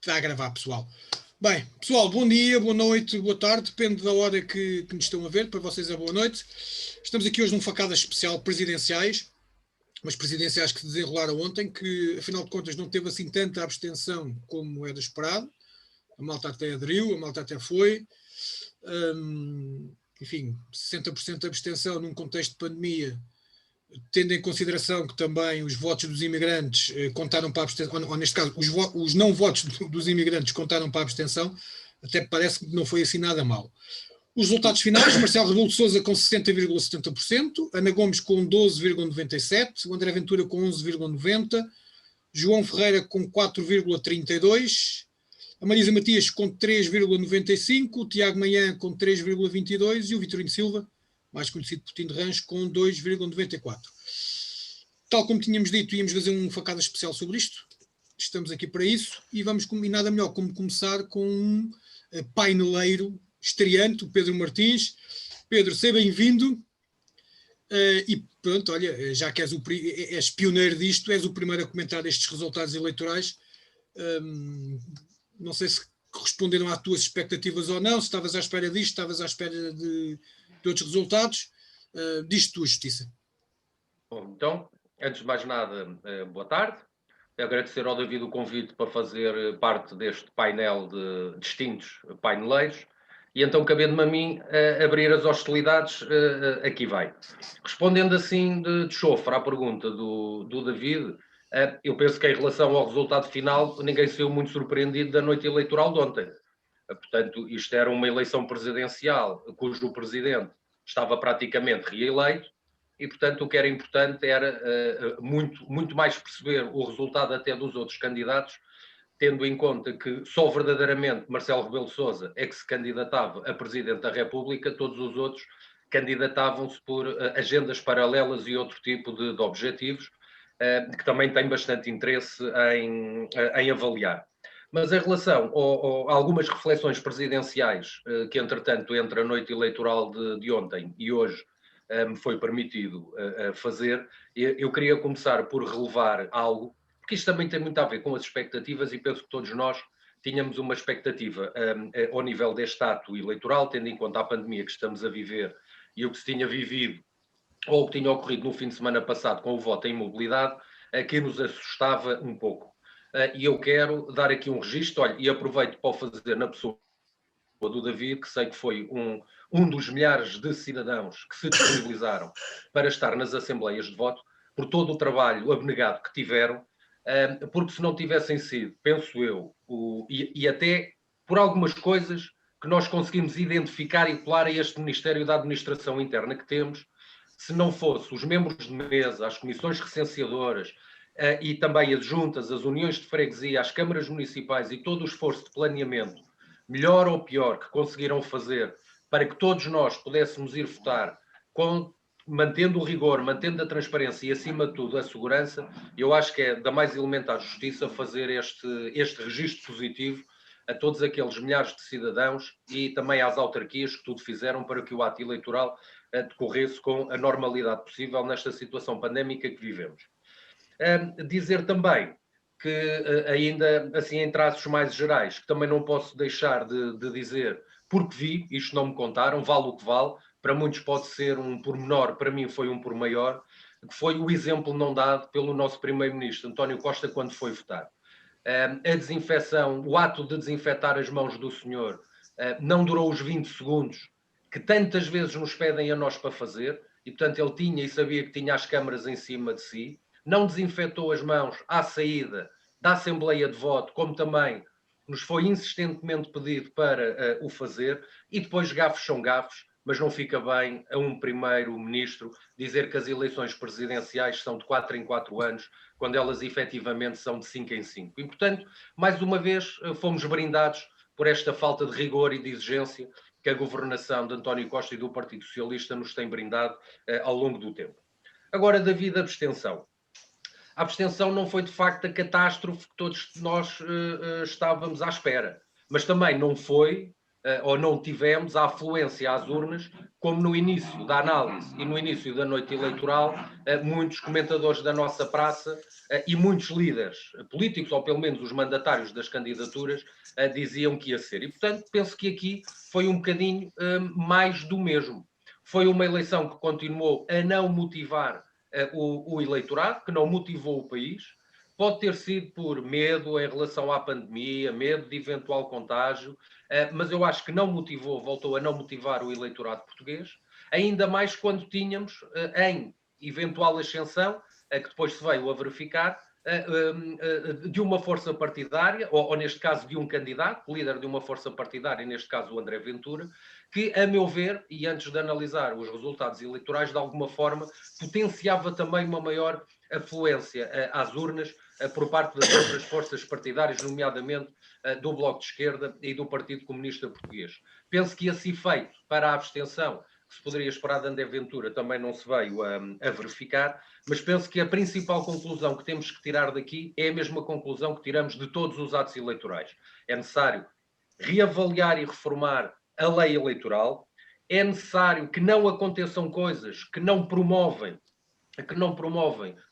Está a gravar, pessoal. Bem, pessoal, bom dia, boa noite, boa tarde, depende da hora que nos estão a ver, para vocês é boa noite. Estamos aqui hoje num Facadas especial presidenciais, mas presidenciais que se desenrolaram ontem, que afinal de contas não teve assim tanta abstenção como era esperado. A malta até aderiu, a malta até foi. Enfim, 60% de abstenção num contexto de pandemia, tendo em consideração que também os votos dos imigrantes contaram para a abstenção, ou neste caso, os não votos dos imigrantes contaram para a abstenção, até parece que não foi assim nada mal. Os resultados finais: Marcelo Rebelo de Sousa com 60,70%, Ana Gomes com 12,97%, o André Ventura com 11,90%, João Ferreira com 4,32%, a Marisa Matias com 3,95%, o Tiago Manhã com 3,22% e o Vitorino Silva, mais conhecido por Tino de Rancho, com 2,94%. Tal como tínhamos dito, íamos fazer um facada especial sobre isto. Estamos aqui para isso e vamos combinar nada melhor como começar com um paineleiro estreante, o Pedro Martins. Pedro, seja bem-vindo. E pronto, olha, já que és pioneiro disto, és o primeiro a comentar estes resultados eleitorais. Não sei se corresponderam às tuas expectativas ou não, se estavas à espera disto, estavas à espera de outros resultados. Diz-te tu, Justiça. Bom, então, antes de mais nada, boa tarde. Agradecer ao David o convite para fazer parte deste painel de distintos paineleiros. E então, cabendo-me a mim, abrir as hostilidades, aqui vai. Respondendo assim de chofre à pergunta do David, eu penso que em relação ao resultado final, ninguém saiu muito surpreendido da noite eleitoral de ontem. Portanto, isto era uma eleição presidencial cujo presidente estava praticamente reeleito e, portanto, o que era importante era muito mais perceber o resultado até dos outros candidatos, tendo em conta que só verdadeiramente Marcelo Rebelo de Sousa é que se candidatava a Presidente da República, todos os outros candidatavam-se por agendas paralelas e outro tipo de objetivos, que também têm bastante interesse em avaliar. Mas em relação a algumas reflexões presidenciais que, entretanto, entre a noite eleitoral de ontem e hoje me foi permitido fazer, eu queria começar por relevar algo, porque isto também tem muito a ver com as expectativas e penso que todos nós tínhamos uma expectativa ao nível deste ato eleitoral, tendo em conta a pandemia que estamos a viver e o que se tinha vivido ou o que tinha ocorrido no fim de semana passado com o voto em mobilidade, que nos assustava um pouco. E eu quero dar aqui um registro, olha, e aproveito para o fazer na pessoa do David, que sei que foi um dos milhares de cidadãos que se disponibilizaram para estar nas assembleias de voto, por todo o trabalho abnegado que tiveram, porque se não tivessem sido, penso eu, e até por algumas coisas que nós conseguimos identificar e colar a este Ministério da Administração Interna que temos, se não fosse os membros de mesa, as comissões recenseadoras, e também as juntas, as uniões de freguesia, as câmaras municipais e todo o esforço de planeamento, melhor ou pior, que conseguiram fazer para que todos nós pudéssemos ir votar mantendo o rigor, mantendo a transparência e, acima de tudo, a segurança, eu acho que é da mais elementar justiça fazer este registro positivo a todos aqueles milhares de cidadãos e também às autarquias que tudo fizeram para que o ato eleitoral decorresse com a normalidade possível nesta situação pandémica que vivemos. Dizer também que ainda assim em traços mais gerais, que também não posso deixar de dizer, porque vi, isto não me contaram, vale o que vale, para muitos pode ser um pormenor, para mim foi um por maior, que foi o exemplo não dado pelo nosso primeiro-ministro, António Costa, quando foi votar. A desinfecção, o ato de desinfetar as mãos do senhor não durou os 20 segundos que tantas vezes nos pedem a nós para fazer, e portanto ele tinha e sabia que tinha as câmaras em cima de si, não desinfetou as mãos à saída da Assembleia de Voto, como também nos foi insistentemente pedido para o fazer, e depois gafes são gafes, mas não fica bem a um primeiro-ministro dizer que as eleições presidenciais são de 4 em 4 anos, quando elas efetivamente são de 5 em 5. E, portanto, mais uma vez, fomos brindados por esta falta de rigor e de exigência que a governação de António Costa e do Partido Socialista nos tem brindado ao longo do tempo. Agora, devido à abstenção. A abstenção não foi, de facto, a catástrofe que todos nós estávamos à espera. Mas também não foi ou não tivemos a afluência às urnas, como no início da análise e no início da noite eleitoral, muitos comentadores da nossa praça e muitos líderes políticos, ou pelo menos os mandatários das candidaturas, diziam que ia ser. E, portanto, penso que aqui foi um bocadinho mais do mesmo. Foi uma eleição que continuou a não motivar o eleitorado, que não motivou o país. Pode ter sido por medo em relação à pandemia, medo de eventual contágio, mas eu acho que não motivou, voltou a não motivar o eleitorado português, ainda mais quando tínhamos em eventual ascensão, que depois se veio a verificar, de uma força partidária, ou neste caso de um candidato, líder de uma força partidária, neste caso o André Ventura, que, a meu ver, e antes de analisar os resultados eleitorais, de alguma forma potenciava também uma maior afluência às urnas por parte das outras forças partidárias, nomeadamente do Bloco de Esquerda e do Partido Comunista Português. Penso que esse efeito para a abstenção que se poderia esperar de André Ventura também não se veio a verificar, mas penso que a principal conclusão que temos que tirar daqui é a mesma conclusão que tiramos de todos os atos eleitorais. É necessário reavaliar e reformar a lei eleitoral, é necessário que não aconteçam coisas que não promovem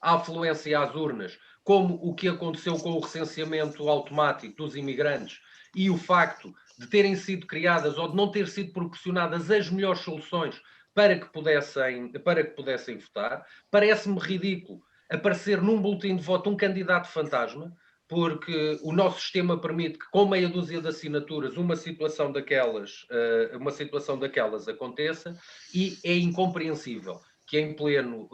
a afluência às urnas, como o que aconteceu com o recenseamento automático dos imigrantes e o facto de terem sido criadas ou de não ter sido proporcionadas as melhores soluções para que pudessem votar. Parece-me ridículo aparecer num boletim de voto um candidato fantasma, porque o nosso sistema permite que, com meia dúzia de assinaturas, uma situação daquelas aconteça, e é incompreensível que em pleno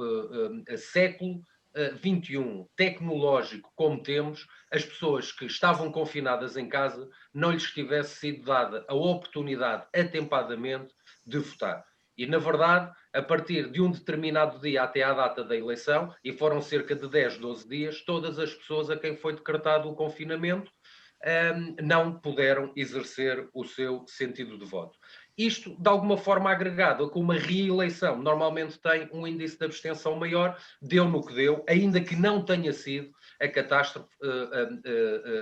século XXI, tecnológico como temos, as pessoas que estavam confinadas em casa não lhes tivesse sido dada a oportunidade atempadamente de votar. E, na verdade, a partir de um determinado dia até à data da eleição, e foram cerca de 10, 12 dias, todas as pessoas a quem foi decretado o confinamento não puderam exercer o seu sentido de voto. Isto, de alguma forma, agregado a que uma reeleição normalmente tem um índice de abstenção maior, deu no que deu, ainda que não tenha sido a catástrofe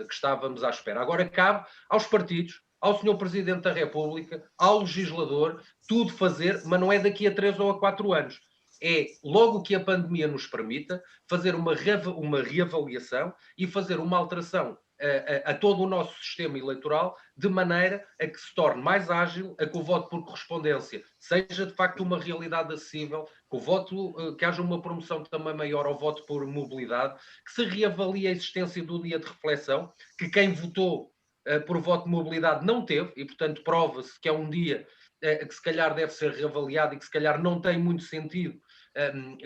que estávamos à espera. Agora cabe aos partidos, ao Sr. Presidente da República, ao legislador, tudo fazer, mas não é daqui a 3 ou a 4 anos. É, logo que a pandemia nos permita, fazer uma reavaliação e fazer uma alteração a todo o nosso sistema eleitoral, de maneira a que se torne mais ágil, a que o voto por correspondência seja de facto uma realidade acessível, que o voto, que haja uma promoção também maior ao voto por mobilidade, que se reavalie a existência do dia de reflexão, que quem votou por voto de mobilidade não teve, e portanto prova-se que é um dia que se calhar deve ser reavaliado e que se calhar não tem muito sentido,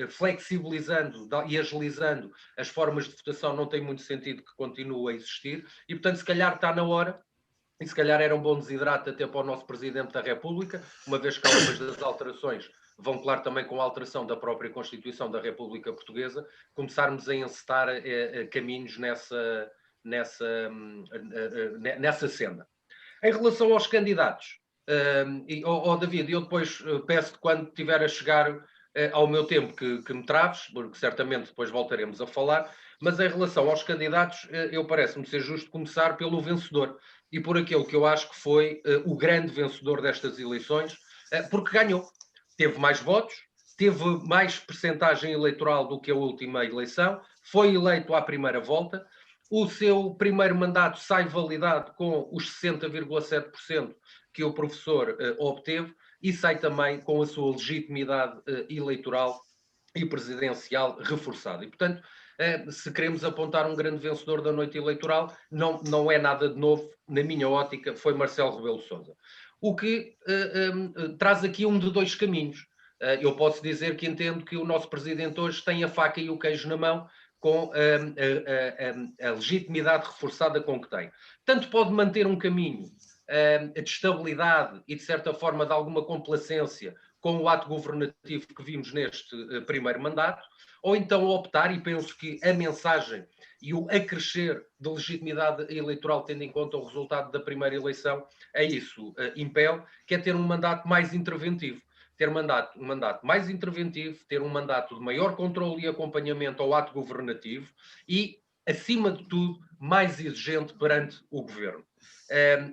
flexibilizando e agilizando as formas de votação, não tem muito sentido que continue a existir, e portanto se calhar está na hora, e se calhar era um bom desidrato até para o nosso Presidente da República, uma vez que algumas das alterações vão, claro, também com a alteração da própria Constituição da República Portuguesa, começarmos a encetar caminhos nessa senda. Em relação aos candidatos, David, eu depois peço-te, quando tiver a chegar ao meu tempo, que me traves, porque certamente depois voltaremos a falar, mas em relação aos candidatos, eu parece-me ser justo começar pelo vencedor, e por aquele que eu acho que foi o grande vencedor destas eleições, porque ganhou. Teve mais votos, teve mais percentagem eleitoral do que a última eleição, foi eleito à primeira volta, o seu primeiro mandato sai validado com os 60,7% que o professor obteve, e sai também com a sua legitimidade eleitoral e presidencial reforçada. E, portanto, se queremos apontar um grande vencedor da noite eleitoral, não é nada de novo, na minha ótica, foi Marcelo Rebelo de Sousa. O que traz aqui um de dois caminhos. Eu posso dizer que entendo que o nosso presidente hoje tem a faca e o queijo na mão, com a legitimidade reforçada com que tem. Tanto pode manter um caminho de estabilidade e, de certa forma, de alguma complacência com o ato governativo que vimos neste primeiro mandato, ou então optar, e penso que a mensagem e o acrescer de legitimidade eleitoral, tendo em conta o resultado da primeira eleição, é isso impele, que é ter um mandato mais interventivo. Ter um mandato mais interventivo, ter um mandato de maior controle e acompanhamento ao ato governativo, e acima de tudo, mais exigente perante o governo.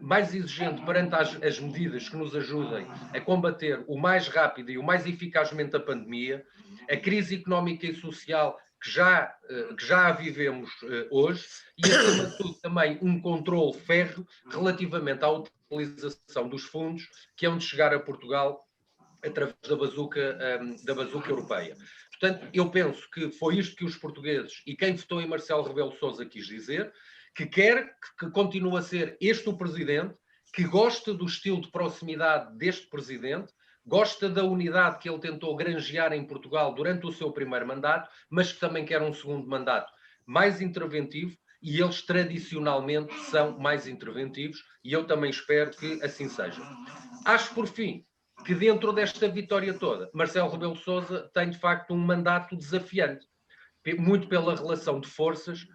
Mais exigente perante as medidas que nos ajudem a combater o mais rápido e o mais eficazmente a pandemia, a crise económica e social que já a vivemos hoje, e acima de tudo também um controle férreo relativamente à utilização dos fundos que hão de chegar a Portugal através da bazuca europeia. Portanto, eu penso que foi isto que os portugueses e quem votou em Marcelo Rebelo de Sousa quis dizer, que quer que continue a ser este o presidente, que gosta do estilo de proximidade deste presidente, gosta da unidade que ele tentou granjear em Portugal durante o seu primeiro mandato, mas que também quer um segundo mandato mais interventivo, e eles tradicionalmente são mais interventivos, e eu também espero que assim seja. Acho, por fim, que dentro desta vitória toda, Marcelo Rebelo de Sousa tem de facto um mandato desafiante, muito pela relação de forças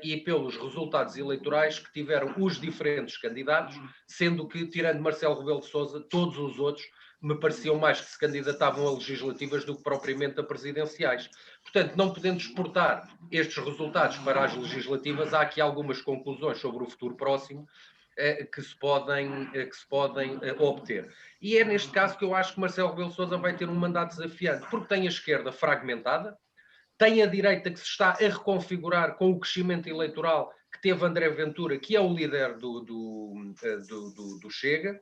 e pelos resultados eleitorais que tiveram os diferentes candidatos, sendo que, tirando Marcelo Rebelo de Sousa, todos os outros me pareciam mais que se candidatavam a legislativas do que propriamente a presidenciais. Portanto, não podendo exportar estes resultados para as legislativas, há aqui algumas conclusões sobre o futuro próximo que se podem obter. E é neste caso que eu acho que Marcelo Rebelo de Sousa vai ter um mandato desafiante, porque tem a esquerda fragmentada, tem a direita que se está a reconfigurar com o crescimento eleitoral que teve André Ventura, que é o líder do Chega,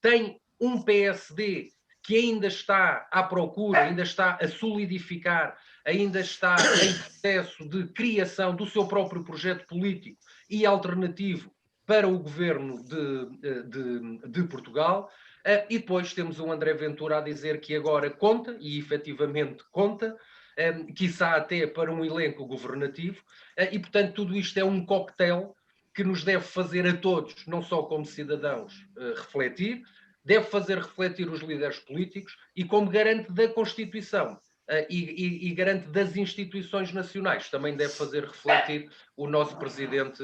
tem um PSD que ainda está à procura, ainda está a solidificar, ainda está em processo de criação do seu próprio projeto político e alternativo para o governo de Portugal. E depois temos o André Ventura a dizer que agora conta, e efetivamente conta, quiçá até para um elenco governativo, e portanto tudo isto é um coquetel que nos deve fazer a todos, não só como cidadãos, refletir, deve fazer refletir os líderes políticos e como garante da Constituição e garante das instituições nacionais, também deve fazer refletir o nosso Presidente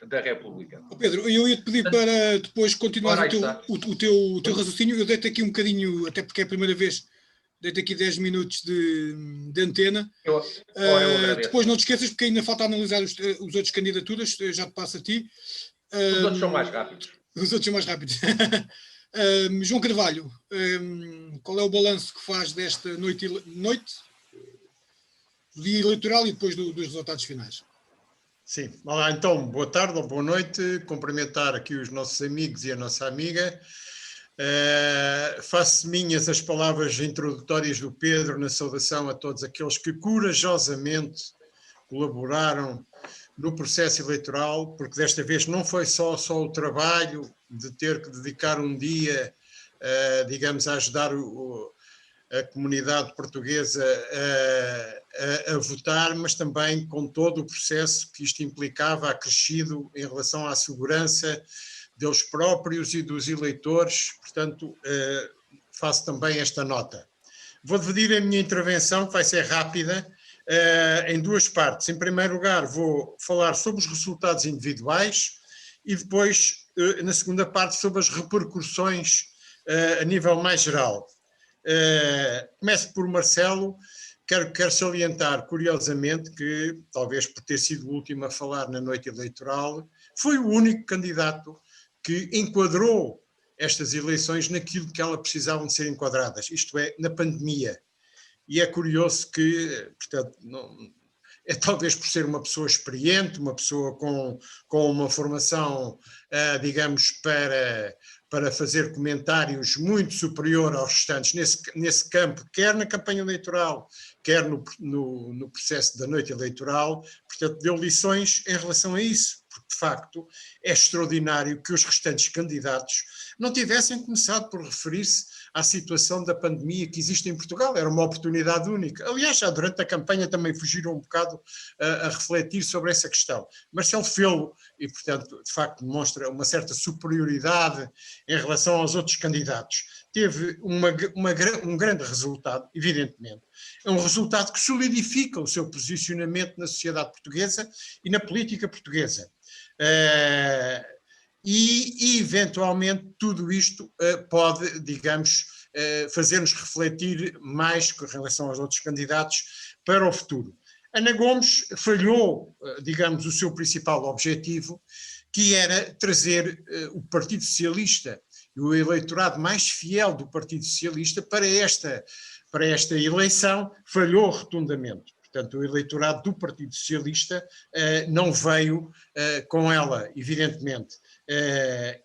da República. Pedro, eu ia-te pedir para depois continuar o teu raciocínio. Eu dei-te aqui um bocadinho, até porque é a primeira vez, dei-te aqui 10 minutos de antena. Depois não te esqueças, porque ainda falta analisar os outros candidaturas, já te passo a ti. Os outros são mais rápidos. Os outros são mais rápidos. João Carvalho, qual é o balanço que faz desta noite do dia eleitoral e depois dos resultados finais? Sim, olá, então, boa tarde ou boa noite, cumprimentar aqui os nossos amigos e a nossa amiga. Faço minhas as palavras introdutórias do Pedro na saudação a todos aqueles que corajosamente colaboraram no processo eleitoral, porque desta vez não foi só o trabalho de ter que dedicar um dia, digamos, a ajudar a comunidade portuguesa a votar, mas também com todo o processo que isto implicava, acrescido em relação à segurança deles próprios e dos eleitores. Portanto, faço também esta nota. Vou dividir a minha intervenção, que vai ser rápida, em duas partes. Em primeiro lugar, vou falar sobre os resultados individuais e depois, na segunda parte, sobre as repercussões a nível mais geral. Começo por Marcelo. Quero salientar, curiosamente, que, talvez por ter sido o último a falar na noite eleitoral, foi o único candidato que enquadrou estas eleições naquilo que elas precisavam de ser enquadradas, isto é, na pandemia. E é curioso que, portanto, é talvez por ser uma pessoa experiente, uma pessoa com uma formação, digamos, para fazer comentários muito superior aos restantes nesse campo, quer na campanha eleitoral, quer no processo da noite eleitoral, portanto, deu lições em relação a isso, porque de facto é extraordinário que os restantes candidatos não tivessem começado por referir-se à situação da pandemia que existe em Portugal. Era uma oportunidade única. Aliás, já durante a campanha também fugiram um bocado a refletir sobre essa questão. Marcelo fê-lo e, portanto, de facto demonstra uma certa superioridade em relação aos outros candidatos. Teve um grande resultado, evidentemente. É um resultado que solidifica o seu posicionamento na sociedade portuguesa e na política portuguesa. E, eventualmente, tudo isto pode, digamos, fazer-nos refletir mais com relação aos outros candidatos para o futuro. Ana Gomes falhou, digamos, o seu principal objetivo, que era trazer o Partido Socialista e o eleitorado mais fiel do Partido Socialista para esta eleição, falhou rotundamente. Portanto, o eleitorado do Partido Socialista não veio com ela, evidentemente.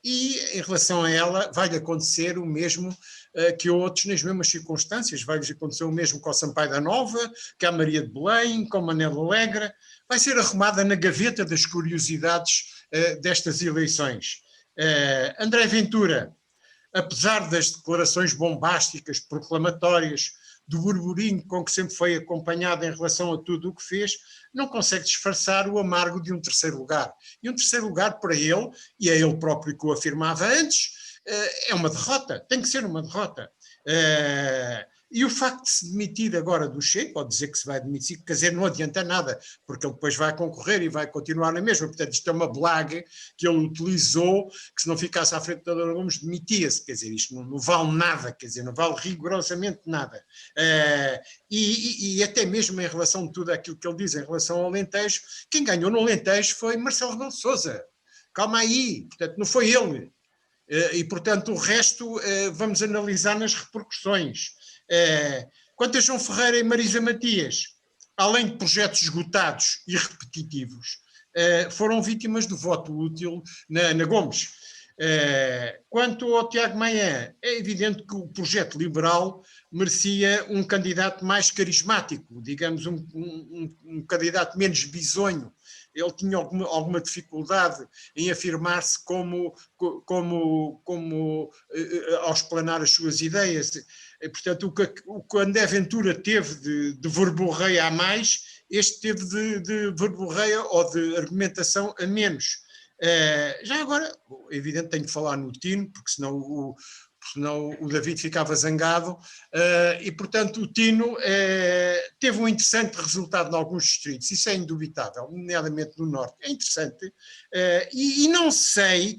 E em relação a ela vai-lhe acontecer o mesmo que outros nas mesmas circunstâncias, vai-lhe acontecer o mesmo com o Sampaio da Nova, que a Maria de Belém, com a Manela Alegre, vai ser arrumada na gaveta das curiosidades destas eleições. André Ventura, apesar das declarações bombásticas, proclamatórias, do burburinho com que sempre foi acompanhado em relação a tudo o que fez, não consegue disfarçar o amargo de um terceiro lugar. E um terceiro lugar para ele, e é ele próprio que o afirmava antes, é uma derrota, tem que ser uma derrota. E o facto de se demitir agora do Chega, ou dizer que se vai demitir, quer dizer, não adianta nada, porque ele depois vai concorrer e vai continuar na mesma. Portanto, isto é uma blague que ele utilizou, que se não ficasse à frente da Dona Gomes, demitia-se. Quer dizer, isto não vale nada, quer dizer, não vale rigorosamente nada. E até mesmo em relação a tudo aquilo que ele diz em relação ao Alentejo, quem ganhou no Alentejo foi Marcelo Rebelo de Sousa. Calma aí, portanto, não foi ele. E, portanto, o resto vamos analisar nas repercussões. Quanto a João Ferreira e Marisa Matias, além de projetos esgotados e repetitivos, foram vítimas do voto útil na Gomes. Quanto ao Tiago Maia, é evidente que o projeto liberal merecia um candidato mais carismático, digamos, um candidato menos bisonho. Ele tinha alguma dificuldade em afirmar-se ao explanar as suas ideias. Portanto, o que André Ventura teve de verborreia a mais, este teve de verborreia ou de argumentação a menos. Já agora, é evidente, tenho de falar no Tino, porque senão o David ficava zangado, e portanto o Tino teve um interessante resultado em alguns distritos, isso é indubitável, nomeadamente no Norte, é interessante, e não sei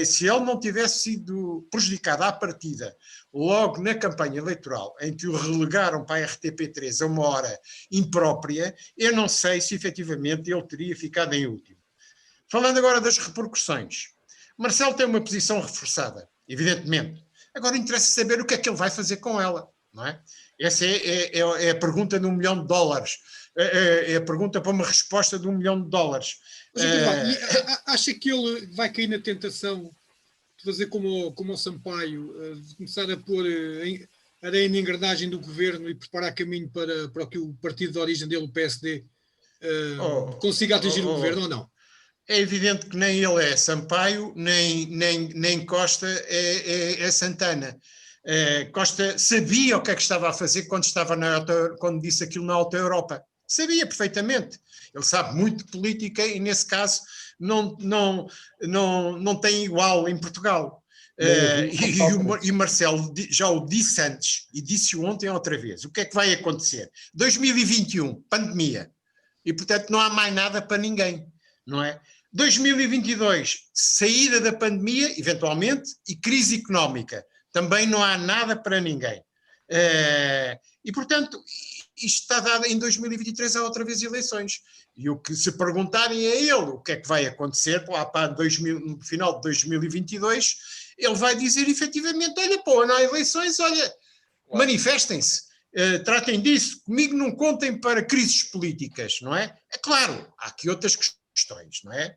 se ele não tivesse sido prejudicado à partida, logo na campanha eleitoral, em que o relegaram para a RTP3 a uma hora imprópria, eu não sei se efetivamente ele teria ficado em último. Falando agora das repercussões, Marcelo tem uma posição reforçada, evidentemente. Agora interessa saber o que é que ele vai fazer com ela, não é? Essa é a pergunta de $1 milhão. É a pergunta para uma resposta de $1 milhão. Acha que ele vai cair na tentação de fazer como o Sampaio, de começar a pôr areia na engrenagem do governo e preparar caminho para que o partido de origem dele, o PSD, consiga atingir o governo ou não? É evidente que nem ele é Sampaio, nem Costa é Santana. Costa sabia o que é que estava a fazer quando disse aquilo na Alta Europa. Sabia perfeitamente. Ele sabe muito de política e, nesse caso, não tem igual em Portugal. E Marcelo já o disse antes e disse ontem outra vez. O que é que vai acontecer? 2021, pandemia. E, portanto, não há mais nada para ninguém, não é? 2022, saída da pandemia, eventualmente, e crise económica. Também não há nada para ninguém. E, portanto, isto está dado em 2023, há outra vez eleições. E o que se perguntarem a ele o que é que vai acontecer lá para no final de 2022, ele vai dizer efetivamente, olha, pô, não há eleições, olha, manifestem-se. Tratem disso, comigo não contem para crises políticas, não é? É claro, há aqui outras questões, não é?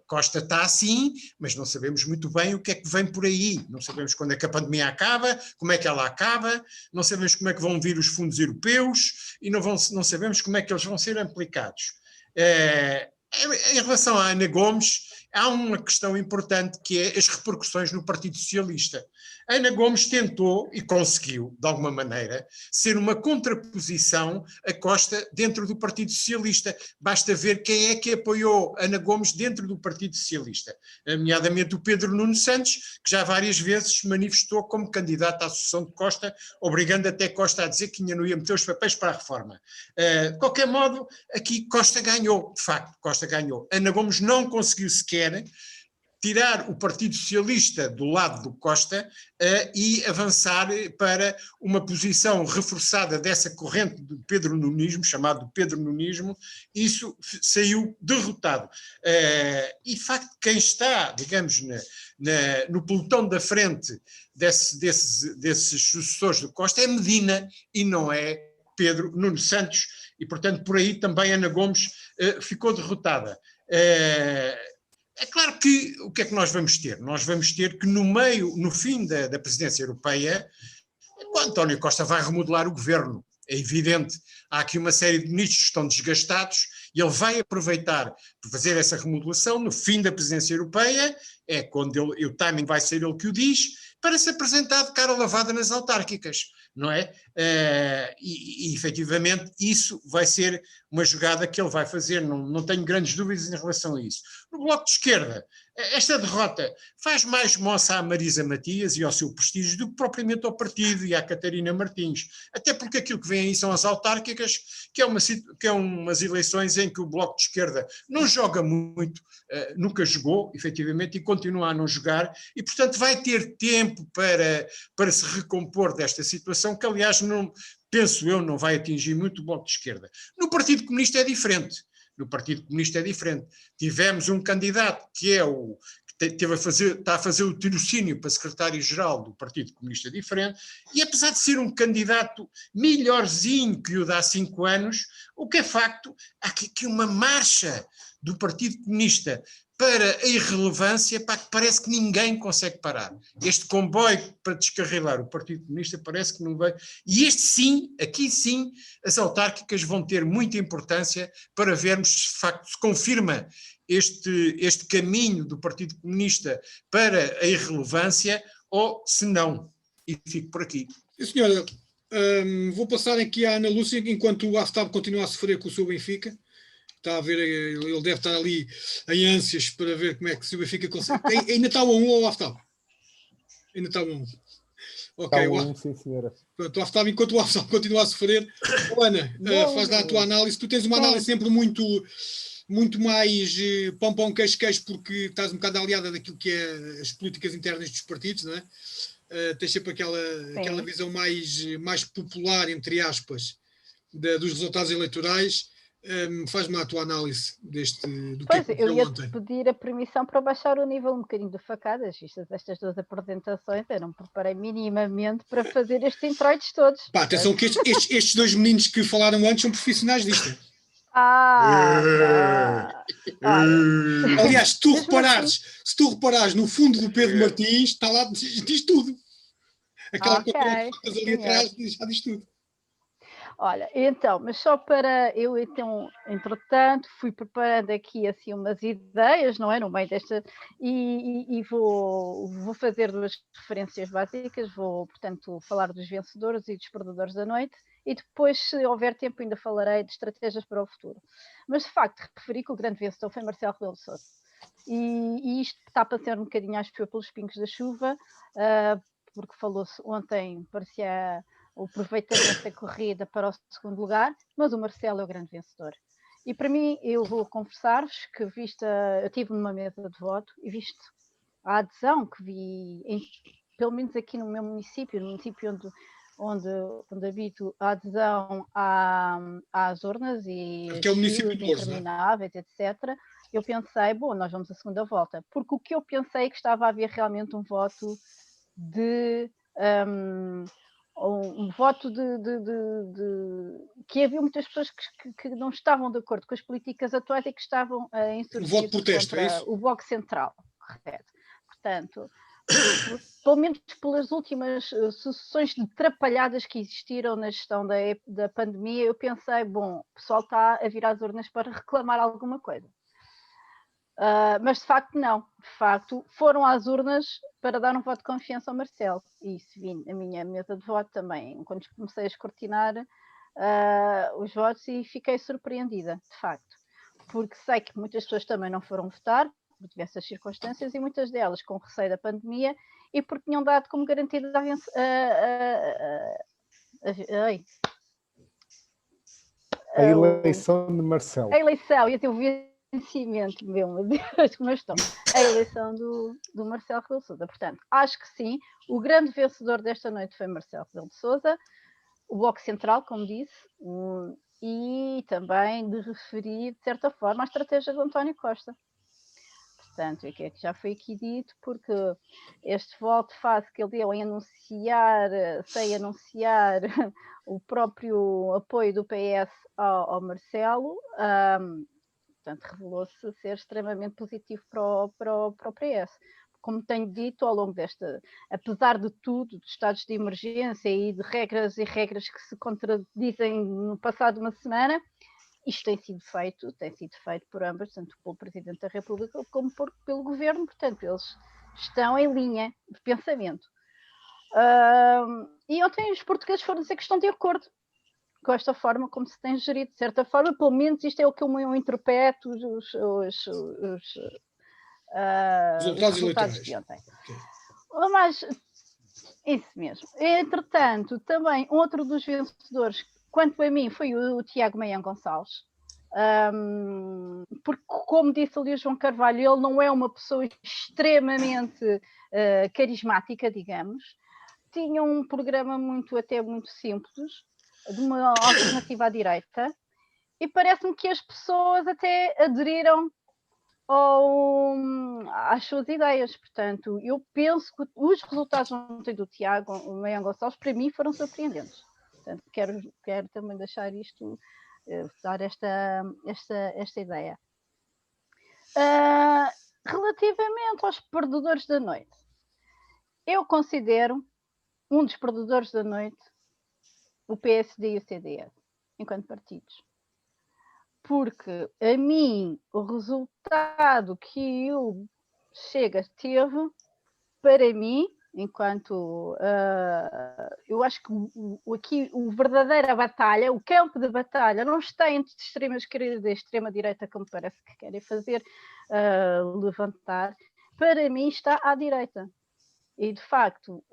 Costa está assim, mas não sabemos muito bem o que é que vem por aí, não sabemos quando é que a pandemia acaba, como é que ela acaba, não sabemos como é que vão vir os fundos europeus e não sabemos como é que eles vão ser aplicados. Em relação à Ana Gomes, há uma questão importante que é as repercussões no Partido Socialista. A Ana Gomes tentou, e conseguiu, de alguma maneira, ser uma contraposição a Costa dentro do Partido Socialista. Basta ver quem é que apoiou Ana Gomes dentro do Partido Socialista, nomeadamente o Pedro Nuno Santos, que já várias vezes se manifestou como candidato à sucessão de Costa, obrigando até Costa a dizer que ainda não ia meter os papéis para a reforma. De qualquer modo, aqui Costa ganhou, de facto, Costa ganhou. Ana Gomes não conseguiu sequer tirar o Partido Socialista do lado do Costa e avançar para uma posição reforçada dessa corrente do pedro-nunismo, chamado pedro-nunismo. Isso saiu derrotado. E, de facto, quem está, digamos, no pelotão da frente desses sucessores do Costa é Medina e não é Pedro Nuno Santos, e, portanto, por aí também Ana Gomes ficou derrotada. É claro que o que é que nós vamos ter? Nós vamos ter que no fim da presidência europeia, o António Costa vai remodelar o governo, é evidente. Há aqui uma série de ministros que estão desgastados e ele vai aproveitar para fazer essa remodelação no fim da presidência europeia, é quando o timing vai ser ele que o diz, para se apresentar de cara lavada nas autárquicas, não é? E efetivamente isso vai ser uma jogada que ele vai fazer, não tenho grandes dúvidas em relação a isso. No Bloco de Esquerda, esta derrota faz mais moça à Marisa Matias e ao seu prestígio do que propriamente ao partido e à Catarina Martins, até porque aquilo que vem aí são as autárquicas, que é umas eleições em que o Bloco de Esquerda não joga muito, nunca jogou, efetivamente, e continua a não jogar, e portanto vai ter tempo para se recompor desta situação, que aliás, penso eu, não vai atingir muito o Bloco de Esquerda. No Partido Comunista é diferente. No Partido Comunista é diferente. Tivemos um candidato que é está a fazer o tirocínio para secretário-geral do Partido Comunista diferente, e apesar de ser um candidato melhorzinho que o de há 5 anos, o que é facto, há aqui uma marcha do Partido Comunista para a irrelevância, que parece que ninguém consegue parar. Este comboio para descarrilar o Partido Comunista parece que não vai. E aqui sim, as autárquicas vão ter muita importância para vermos se de facto se confirma este caminho do Partido Comunista para a irrelevância ou se não. E fico por aqui. Sim, senhora, vou passar aqui à Ana Lúcia, enquanto o Aftab continua a sofrer com o seu Benfica. Está a ver, ele deve estar ali em ânsias para ver como é que se o Benfica consegue. Ainda está 1-1 ou Aftab? Ainda está 1-1. Ok, está 1-1, sim, senhora. Pronto, o Aftab, enquanto o Aftab continua a sofrer. Ana, faz lá a tua análise. Tu tens uma análise sempre muito mais pão, queijo, porque estás um bocado aliada daquilo que é as políticas internas dos partidos, não é? Tens sempre aquela visão mais popular, entre aspas, dos resultados eleitorais. Faz-me a tua análise do que aconteceu ontem. Eu ia-te pedir a permissão para baixar o nível um bocadinho de facadas. Estas 2 apresentações eu não me preparei minimamente para fazer estes introitos todos. Pá, atenção que estes 2 meninos que falaram antes são profissionais disto. Aliás, se tu reparares no fundo do Pedro Martins, está lá, diz tudo. Aquela coisa ali atrás já diz tudo. Olha, então, mas só para eu, então, entretanto, fui preparando aqui assim umas ideias, não é, no meio desta, e vou fazer 2 referências básicas, vou, portanto, falar dos vencedores e dos perdedores da noite, e depois, se houver tempo, ainda falarei de estratégias para o futuro. Mas, de facto, referi que o grande vencedor foi Marcelo Rebelo de Sousa, e isto está a passar um bocadinho, acho que foi pelos pingos da chuva, porque falou-se ontem, parecia o aproveitamento da corrida para o 2º lugar, mas o Marcelo é o grande vencedor. E para mim, eu vou confessar-vos que eu estive numa mesa de voto e visto a adesão que vi, pelo menos aqui no meu município, no município onde habito, a adesão às urnas e que é o município de Loures, intermináveis, etc., eu pensei, bom, nós vamos à segunda volta. Porque o que eu pensei é que estava a haver realmente um voto de... um voto que havia muitas pessoas que não estavam de acordo com as políticas atuais e que estavam a insurgir contra o Bloco Central, correto? Portanto, pelo menos pelas últimas sucessões de atrapalhadas que existiram na gestão da pandemia, eu pensei, bom, o pessoal está a vir às urnas para reclamar alguma coisa. Mas de facto não, de facto foram às urnas para dar um voto de confiança ao Marcelo, e isso vi na minha mesa de voto também, quando comecei a escrutinar os votos, e fiquei surpreendida, de facto, porque sei que muitas pessoas também não foram votar por diversas circunstâncias, e muitas delas com receio da pandemia e porque tinham dado como garantida a eleição de Marcelo. A eleição, e eu vi vencimento, meu Deus, como eu estou, a eleição do Marcelo Rebelo de Sousa. Portanto, acho que sim, o grande vencedor desta noite foi Marcelo Rebelo de Sousa, o Bloco Central, como disse, e também de referir, de certa forma, a estratégia de António Costa. Portanto, é que já foi aqui dito, porque este voto faz que ele deu em anunciar, sem anunciar o próprio apoio do PS ao Marcelo, portanto, revelou-se ser extremamente positivo para o PS. Como tenho dito ao longo apesar de tudo, de estados de emergência e de regras que se contradizem no passado uma semana, isto tem sido feito por ambas, tanto pelo Presidente da República como pelo Governo, portanto, eles estão em linha de pensamento. E ontem os portugueses foram dizer que estão de acordo com esta forma como se tem gerido, de certa forma, pelo menos isto é o que eu interpreto os Resultados resultados eleitorais. de ontem. Okay. Mas, isso mesmo. Entretanto, também outro dos vencedores, quanto a mim, foi o Tiago Maian Gonçalves. Porque, como disse ali o João Carvalho, ele não é uma pessoa extremamente carismática, digamos. Tinha um programa até muito simples, de uma alternativa à direita, e parece-me que as pessoas até aderiram às suas ideias. Portanto, eu penso que os resultados ontem do Tiago Maian Gonçalves, para mim, foram surpreendentes. Portanto, quero também deixar isto, dar esta ideia. Relativamente aos perdedores da noite, eu considero um dos perdedores da noite o PSD e o CDS, enquanto partidos. Porque a mim, o resultado que o Chega teve, para mim, enquanto eu acho que aqui a verdadeira batalha, o campo de batalha, não está entre extrema esquerda e extrema direita, como parece que querem fazer levantar. Para mim está à direita. E, de facto,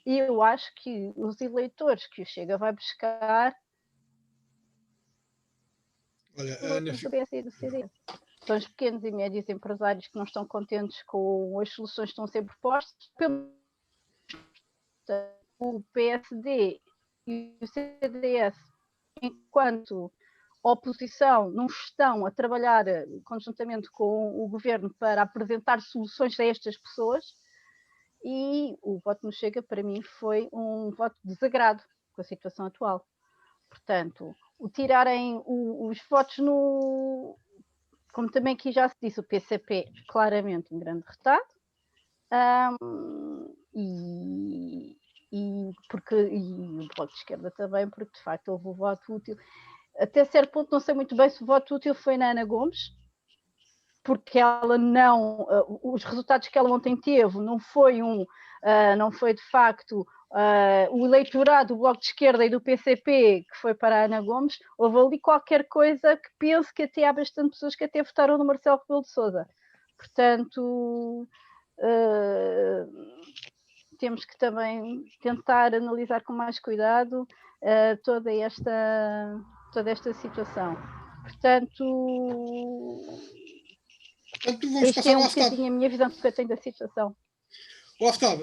eu acho que os eleitores que o Chega vai buscar são os pequenos e médios empresários que não estão contentes com as soluções que estão a ser propostas. O PSD e o CDS, enquanto oposição, não estão a trabalhar conjuntamente com o governo para apresentar soluções a estas pessoas. E o voto no Chega, para mim, foi um voto de desagrado com a situação atual. Portanto, tirarem os votos como também aqui já se disse, o PCP claramente em grande retardo, e o Bloco de Esquerda também, porque de facto houve o voto útil. Até certo ponto, não sei muito bem se o voto útil foi na Ana Gomes, porque ela não, os resultados que ela ontem teve não foi de facto o eleitorado do Bloco de Esquerda e do PCP que foi para a Ana Gomes. Houve ali qualquer coisa que penso que até há bastante pessoas que até votaram no Marcelo Rebelo de Sousa. Portanto, temos que também tentar analisar com mais cuidado toda esta situação. Portanto, vamos passar ao Aftab. A minha visão que eu tenho da situação. O Aftab,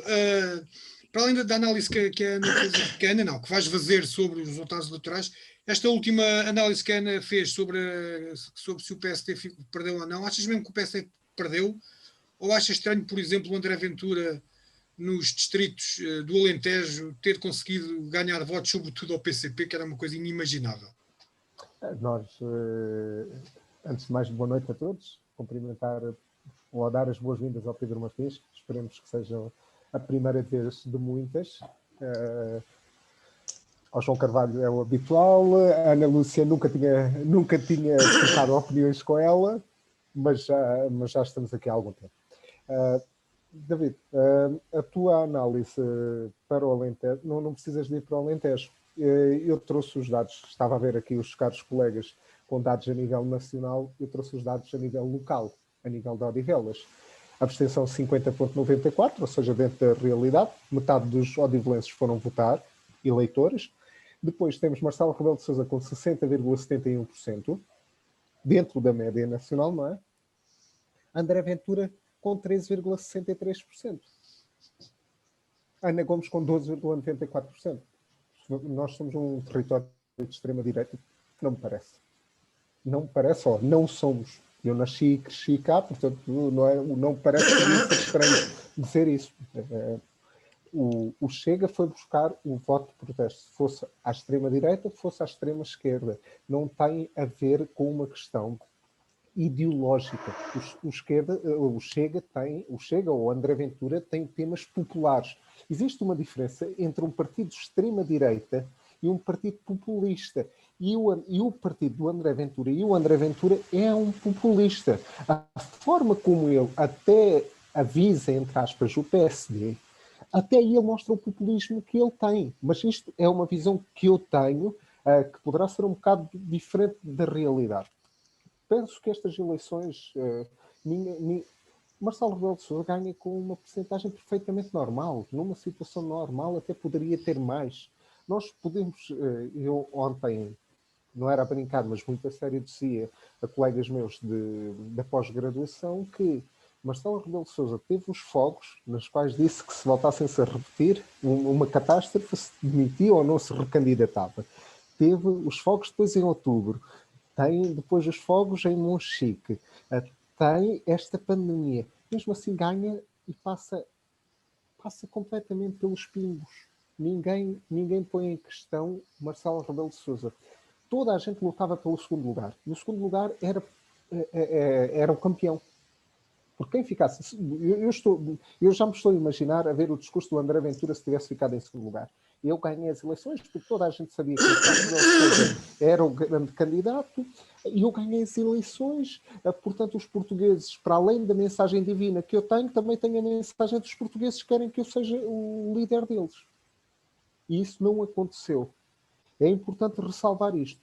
para além da análise que a Ana fez, que vais fazer sobre os resultados eleitorais, esta última análise que a Ana fez sobre se o PSD perdeu ou não, achas mesmo que o PSD perdeu? Ou achas estranho, por exemplo, o André Ventura, nos distritos do Alentejo, ter conseguido ganhar votos, sobretudo ao PCP, que era uma coisa inimaginável? Nós, antes de mais, boa noite a todos. Cumprimentar ou dar as boas-vindas ao Pedro Martins. Esperemos que seja a primeira vez de muitas. Ao João Carvalho é o habitual. A Ana Lúcia nunca tinha trocado opiniões com ela, mas já estamos aqui há algum tempo. David, a tua análise para o Alentejo, não precisas de ir para o Alentejo. Eu trouxe os dados, estava a ver aqui os caros colegas com dados a nível nacional, eu trouxe os dados a nível local, a nível de Odivelas. Abstenção 50,94%, ou seja, dentro da realidade, metade dos odivelenses foram votar, eleitores. Depois temos Marcelo Rebelo de Sousa com 60,71%, dentro da média nacional, não é? André Ventura com 13,63%. Ana Gomes com 12,94%. Nós somos um território de extrema-direita? Não me parece. Não me parece, não somos. Eu nasci e cresci cá, portanto, não me parece ser estranho dizer isso. O Chega foi buscar o voto de protesto, se fosse à extrema-direita, fosse à extrema-esquerda. Não tem a ver com uma questão ideológica. O Chega ou André Ventura tem temas populares. Existe uma diferença entre um partido de extrema-direita e um partido populista. E o partido do André Ventura e o André Ventura é um populista. A forma como ele até avisa, entre aspas, o PSD, até aí ele mostra o populismo que ele tem. Mas isto é uma visão que eu tenho, que poderá ser um bocado diferente da realidade. Penso que estas eleições, Marcelo Rebelo de Sousa ganha com uma percentagem perfeitamente normal. Numa situação normal até poderia ter mais. Nós podemos, eu ontem, não era a brincar, mas muito a sério dizia a colegas meus da pós-graduação que Marcelo Rebelo de Sousa teve os fogos, nos quais disse que se voltassem-se a repetir uma catástrofe, se demitia ou não se recandidatava. Teve os fogos depois em outubro. Tem depois os fogos em Monchique. Tem esta pandemia. Mesmo assim ganha e passa completamente pelos pingos. Ninguém põe em questão Marcelo Rebelo de Sousa. Toda a gente lutava pelo segundo lugar. E o segundo lugar era o campeão. Por quem ficasse... Eu já me estou a imaginar a ver o discurso do André Ventura se tivesse ficado em segundo lugar. Eu ganhei as eleições porque toda a gente sabia que o era o grande candidato e eu ganhei as eleições. Portanto, os portugueses, para além da mensagem divina que eu tenho, também tenho a mensagem dos portugueses que querem que eu seja o líder deles. E isso não aconteceu. É importante ressalvar isto.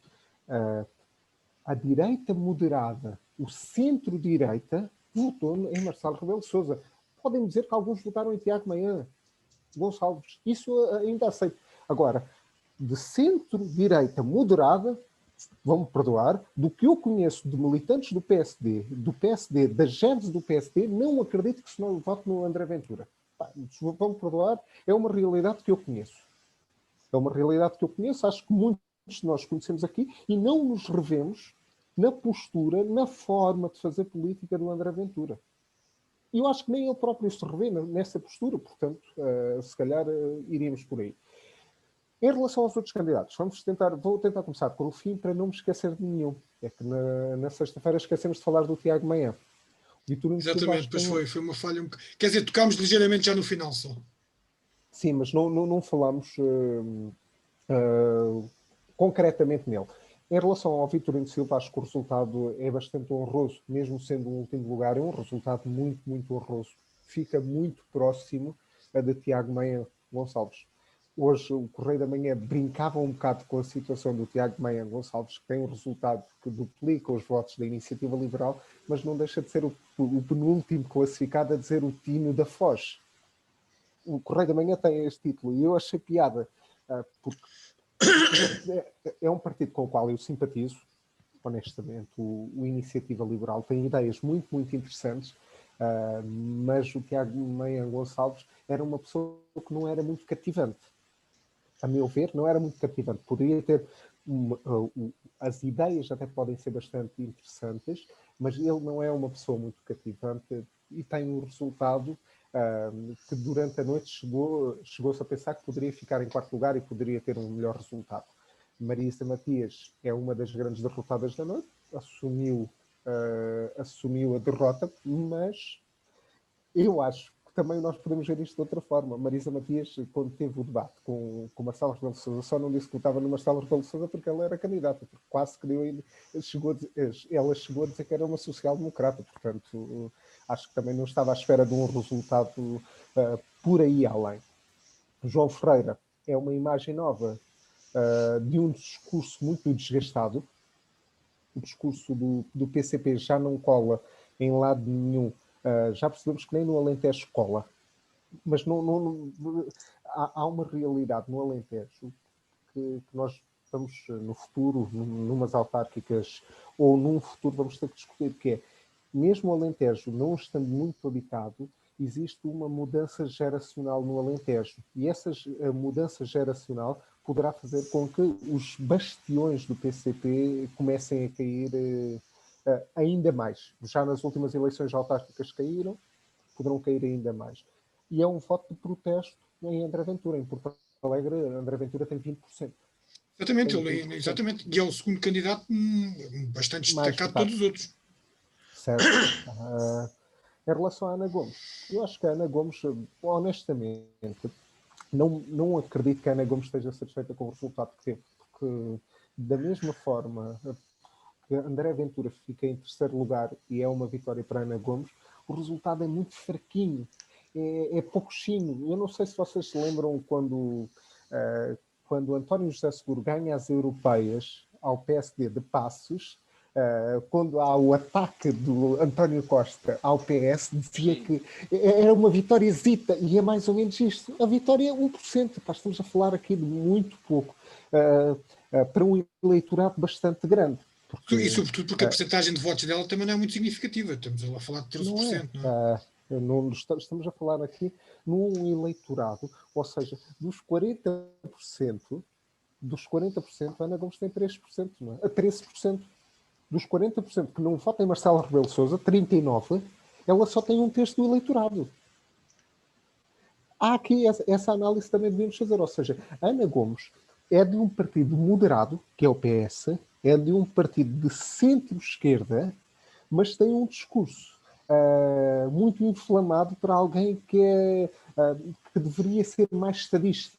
A direita moderada, o centro-direita, votou em Marcelo Rebelo de Sousa. Podem dizer que alguns votaram em Tiago Maia, Gonçalves. Isso ainda aceito. Agora, de centro-direita moderada, vão-me perdoar, do que eu conheço de militantes do PSD, da gênese do PSD, não acredito que se não vote no André Ventura. Vão-me perdoar, é uma realidade que eu conheço. É uma realidade que eu conheço, acho que muitos de nós conhecemos aqui e não nos revemos na postura, na forma de fazer política do André Ventura. E eu acho que nem ele próprio se revê nessa postura, portanto, se calhar iríamos por aí. Em relação aos outros candidatos, vou tentar começar pelo fim para não me esquecer de nenhum. É que na sexta-feira esquecemos de falar do Tiago Maia. Exatamente, pois foi uma falha. Quer dizer, tocámos ligeiramente já no final só. Sim, mas não falámos concretamente nele. Em relação ao Vitorino Silva, acho que o resultado é bastante honroso, mesmo sendo o último lugar, é um resultado muito, muito honroso. Fica muito próximo de Tiago Maia Gonçalves. Hoje o Correio da Manhã brincava um bocado com a situação do Tiago Maia Gonçalves, que tem um resultado que duplica os votos da Iniciativa Liberal, mas não deixa de ser o penúltimo classificado a dizer o Tino da Foz. O Correio da Manhã tem este título e eu achei piada, porque é um partido com o qual eu simpatizo, honestamente. O Iniciativa Liberal tem ideias muito, muito interessantes, mas o Tiago Maia Gonçalves era uma pessoa que não era muito cativante. A meu ver, não era muito cativante. Poderia ter... as ideias até podem ser bastante interessantes, mas ele não é uma pessoa muito cativante e tem um resultado que durante a noite chegou-se a pensar que poderia ficar em quarto lugar e poderia ter um melhor resultado. Marisa Matias é uma das grandes derrotadas da noite, assumiu a derrota, mas eu acho que também nós podemos ver isto de outra forma. Marisa Matias, quando teve o debate com Marcelo Rebelo de Sousa, só não disse que votava no Marcelo Rebelo de Sousa porque ela era candidata, porque quase que ela chegou a dizer que era uma social-democrata, portanto acho que também não estava à espera de um resultado por aí além. João Ferreira é uma imagem nova de um discurso muito desgastado. O discurso do PCP já não cola em lado nenhum. Já percebemos que nem no Alentejo cola. Mas há uma realidade no Alentejo que nós vamos no futuro, numas autárquicas, ou num futuro vamos ter que discutir, que é, mesmo o Alentejo não estando muito habitado, existe uma mudança geracional no Alentejo. E essa mudança geracional poderá fazer com que os bastiões do PCP comecem a cair ainda mais. Já nas últimas eleições autárquicas caíram, poderão cair ainda mais. E é um voto de protesto em André Ventura. Em Porto Alegre, André Ventura tem 20%. Exatamente, Tem ele, 20%. exatamente, e é o segundo candidato bastante Mais destacado de votado. todos os outros. Certo. Em relação à Ana Gomes, eu acho que a Ana Gomes, honestamente, não acredito que a Ana Gomes esteja satisfeita com o resultado que teve, porque da mesma forma que André Ventura fica em terceiro lugar e é uma vitória para a Ana Gomes, o resultado é muito fraquinho, é pouquinho. Eu não sei se vocês se lembram quando António José Seguro ganha as europeias ao PSD de Passos, quando há o ataque do António Costa ao PS, dizia que era uma vitória hesita, e é mais ou menos isto. A vitória é 1%, estamos a falar aqui de muito pouco, para um eleitorado bastante grande. Porque, E sobretudo porque a percentagem de votos dela também não é muito significativa, estamos a falar de 13%, não é? Estamos a falar aqui num eleitorado, ou seja, dos 40%, a Ana Gomes tem 3%, não é? 13%. Dos 40% que não votam em Marcelo Rebelo de Sousa, 39%, ela só tem 1/3 do eleitorado. Há aqui essa análise também devemos fazer, ou seja, a Ana Gomes é de um partido moderado, que é o PS, é de um partido de centro-esquerda, mas tem um discurso muito inflamado para alguém que deveria ser mais estadista.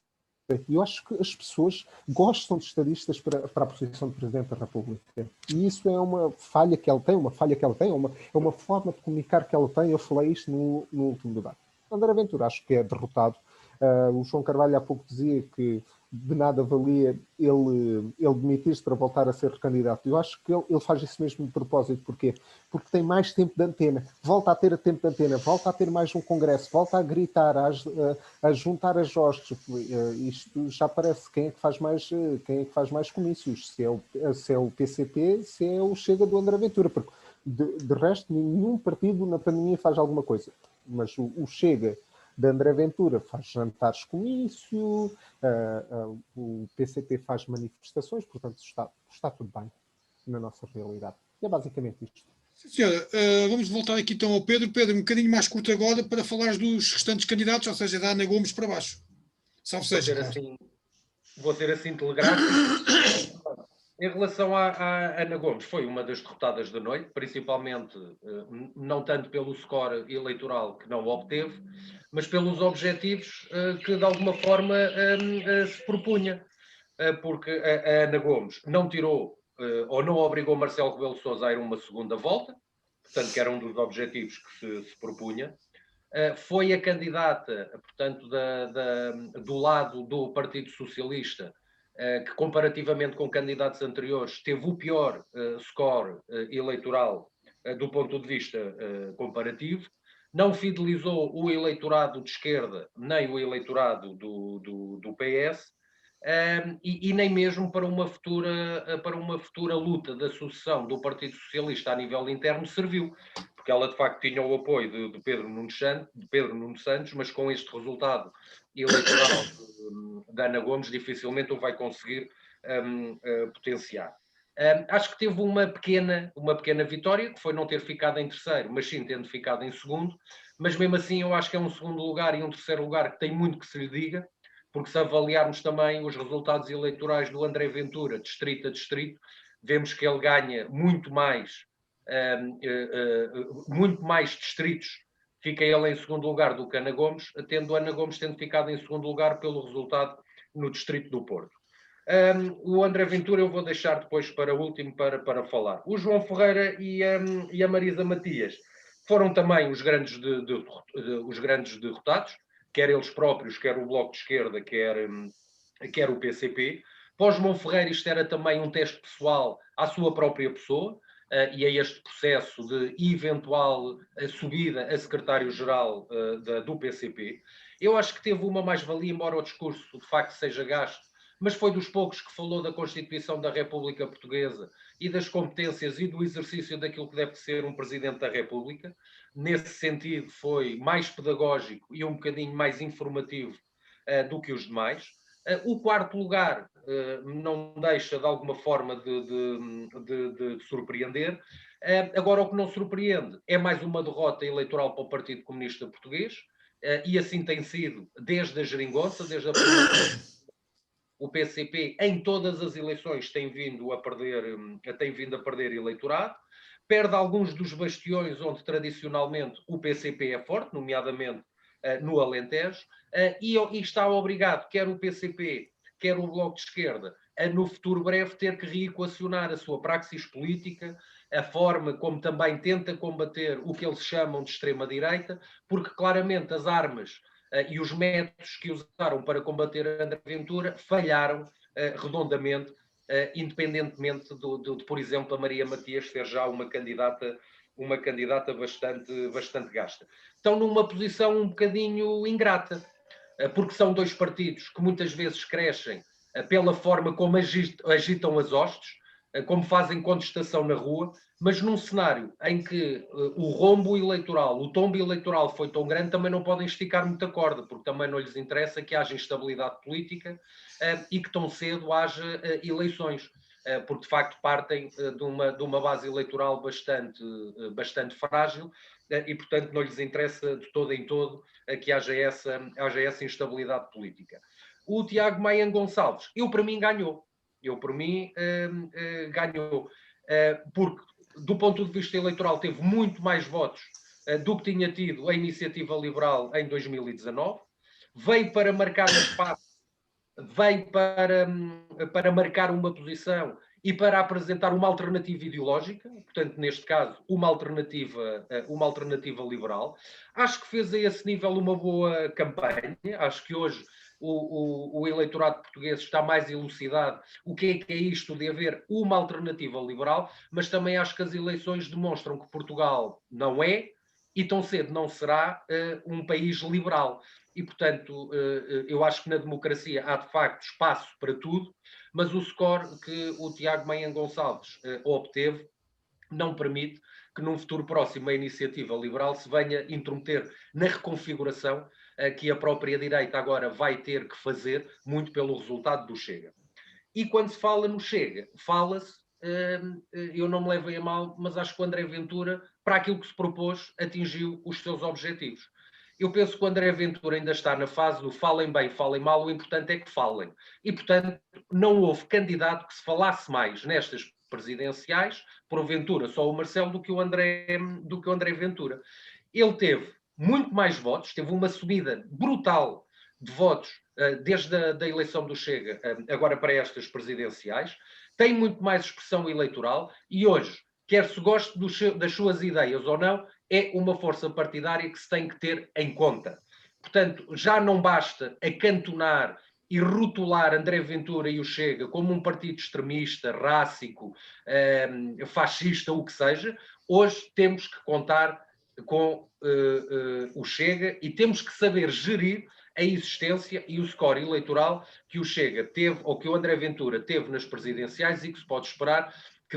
Eu acho que as pessoas gostam de estadistas para a posição de Presidente da República. E isso é uma falha que ela tem, é uma forma de comunicar que ela tem. Eu falei isto no último debate. André Ventura acho que é derrotado. O João Carvalho há pouco dizia que de nada valia ele demitir-se para voltar a ser recandidato. Eu acho que ele faz isso mesmo de propósito. Porquê? Porque tem mais tempo de antena. Volta a ter tempo de antena, volta a ter mais um congresso, volta a gritar, a juntar as hostes. Isto já parece quem é que faz mais comícios. Se é o PCP, se é o Chega do André Ventura. Porque de resto, nenhum partido na pandemia faz alguma coisa. Mas o Chega de André Ventura faz jantares comício, o PCP faz manifestações, portanto está tudo bem na nossa realidade. É basicamente isto. Sim, senhora, vamos voltar aqui então ao Pedro. Pedro, um bocadinho mais curto agora para falar dos restantes candidatos, ou seja, da Ana Gomes para baixo. Salve seja, claro. Vou ser assim telegráfico. Em relação à Ana Gomes, foi uma das derrotadas da noite, principalmente não tanto pelo score eleitoral que não obteve, mas pelos objetivos que de alguma forma se propunha. Porque a Ana Gomes não tirou ou não obrigou Marcelo Rebelo de Sousa a ir uma segunda volta, portanto, que era um dos objetivos que se propunha. Foi a candidata, portanto, do lado do Partido Socialista, que comparativamente com candidatos anteriores teve o pior score eleitoral do ponto de vista comparativo, não fidelizou o eleitorado de esquerda nem o eleitorado do PS, e nem mesmo para uma futura luta da sucessão do Partido Socialista a nível interno serviu, porque ela de facto tinha o apoio de Pedro Nuno Santos, mas com este resultado eleitoral de Ana Gomes dificilmente o vai conseguir potenciar. Acho que teve uma pequena vitória, que foi não ter ficado em terceiro, mas sim tendo ficado em segundo, mas mesmo assim eu acho que é um segundo lugar e um terceiro lugar que tem muito que se lhe diga, porque se avaliarmos também os resultados eleitorais do André Ventura, distrito a distrito, vemos que ele ganha muito mais distritos, fica ele em segundo lugar do que Ana Gomes, tendo Ana Gomes ficado em segundo lugar pelo resultado no distrito do Porto. O André Ventura eu vou deixar depois para o último para falar. O João Ferreira e a Marisa Matias foram também os grandes derrotados, quer eles próprios, quer o Bloco de Esquerda, quer o PCP. Para o João Ferreira isto era também um teste pessoal à sua própria pessoa, e a este processo de eventual subida a secretário-geral do PCP. Eu acho que teve uma mais-valia, embora o discurso de facto seja gasto, mas foi dos poucos que falou da Constituição da República Portuguesa e das competências e do exercício daquilo que deve ser um Presidente da República. Nesse sentido, foi mais pedagógico e um bocadinho mais informativo do que os demais. O quarto lugar não deixa, de alguma forma, de surpreender. Agora, o que não surpreende é mais uma derrota eleitoral para o Partido Comunista Português, e assim tem sido desde a geringonça, desde a primeira. O PCP, em todas as eleições, tem vindo a perder eleitorado, perde alguns dos bastiões onde tradicionalmente o PCP é forte, nomeadamente no Alentejo, e está obrigado, quer o PCP, quer o Bloco de Esquerda, a no futuro breve ter que reequacionar a sua praxis política, a forma como também tenta combater o que eles chamam de extrema-direita, porque claramente as armas e os métodos que usaram para combater André Ventura falharam redondamente, independentemente de, por exemplo, a Maria Matias ser já uma candidata bastante gasta. Estão numa posição um bocadinho ingrata, porque são dois partidos que muitas vezes crescem pela forma como agitam as hostes, como fazem contestação na rua, mas num cenário em que o rombo eleitoral, o tombo eleitoral foi tão grande, também não podem esticar muita corda, porque também não lhes interessa que haja instabilidade política e que tão cedo haja eleições, porque de facto partem de uma base eleitoral bastante frágil e, portanto, não lhes interessa de todo em todo que haja essa instabilidade política. O Tiago Maia Gonçalves, para mim, ganhou. Ganhou. Porque, do ponto de vista eleitoral, teve muito mais votos do que tinha tido a Iniciativa Liberal em 2019. Veio para marcar um espaço, veio para marcar uma posição e para apresentar uma alternativa ideológica, portanto, neste caso, uma alternativa liberal. Acho que fez a esse nível uma boa campanha. Acho que hoje o eleitorado português está mais elucidado o que é isto de haver uma alternativa liberal, mas também acho que as eleições demonstram que Portugal não é e tão cedo não será um país liberal. E, portanto, eu acho que na democracia há, de facto, espaço para tudo, mas o score que o Tiago Maia Gonçalves obteve não permite que num futuro próximo a iniciativa liberal se venha intrometer na reconfiguração que a própria direita agora vai ter que fazer, muito pelo resultado do Chega. E quando se fala no Chega, fala-se, eu não me levei a mal, mas acho que o André Ventura, para aquilo que se propôs, atingiu os seus objetivos. Eu penso que o André Ventura ainda está na fase do falem bem, falem mal, o importante é que falem. E, portanto, não houve candidato que se falasse mais nestas presidenciais, porventura só o Marcelo, do que o André Ventura. Ele teve muito mais votos, teve uma subida brutal de votos desde a eleição do Chega agora para estas presidenciais, tem muito mais expressão eleitoral e hoje, quer se goste das suas ideias ou não, é uma força partidária que se tem que ter em conta. Portanto, já não basta acantonar e rotular André Ventura e o Chega como um partido extremista, rássico, fascista, o que seja. Hoje temos que contar com o Chega e temos que saber gerir a existência e o score eleitoral que o Chega teve, ou que o André Ventura teve nas presidenciais e que se pode esperar que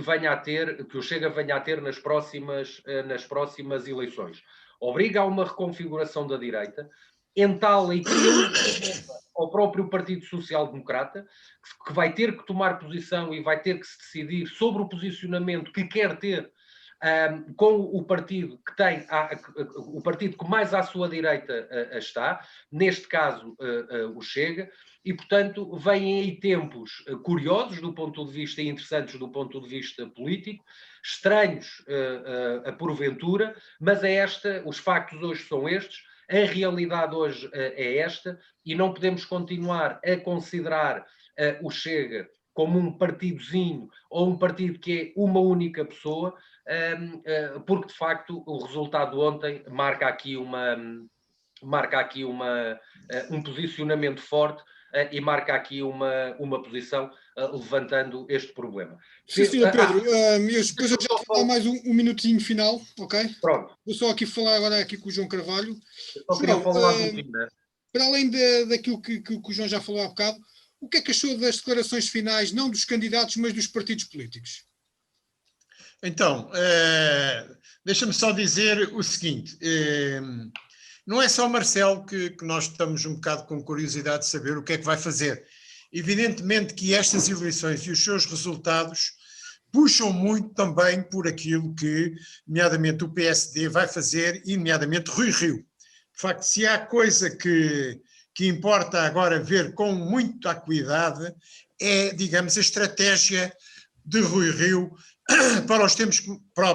o Chega venha a ter nas próximas eleições. Obriga a uma reconfiguração da direita, entala e cria ao próprio Partido Social Democrata, que vai ter que tomar posição e vai ter que se decidir sobre o posicionamento que quer ter com o partido que tem, o partido que mais à sua direita está, neste caso o Chega, e portanto vêm aí tempos curiosos do ponto de vista e interessantes do ponto de vista político, estranhos porventura, mas os factos hoje são estes, a realidade hoje é esta, e não podemos continuar a considerar o Chega como um partidozinho ou um partido que é uma única pessoa, porque de facto o resultado ontem marca aqui um posicionamento forte e marca aqui uma posição levantando este problema. Sim, senhor Pedro, eu já vou falar mais um minutinho final, ok? Pronto. Vou só aqui falar agora aqui com o João Carvalho. Eu só queria falar do fim, né? Para além daquilo que o João já falou há bocado, O que é que achou das declarações finais, não dos candidatos, mas dos partidos políticos? Então, deixa-me só dizer o seguinte, não é só Marcelo que nós estamos um bocado com curiosidade de saber o que é que vai fazer. Evidentemente que estas eleições e os seus resultados puxam muito também por aquilo que, nomeadamente, o PSD vai fazer e, nomeadamente, Rui Rio. De facto, se há coisa que importa agora ver com muita acuidade é, digamos, a estratégia de Rui Rio para os tempos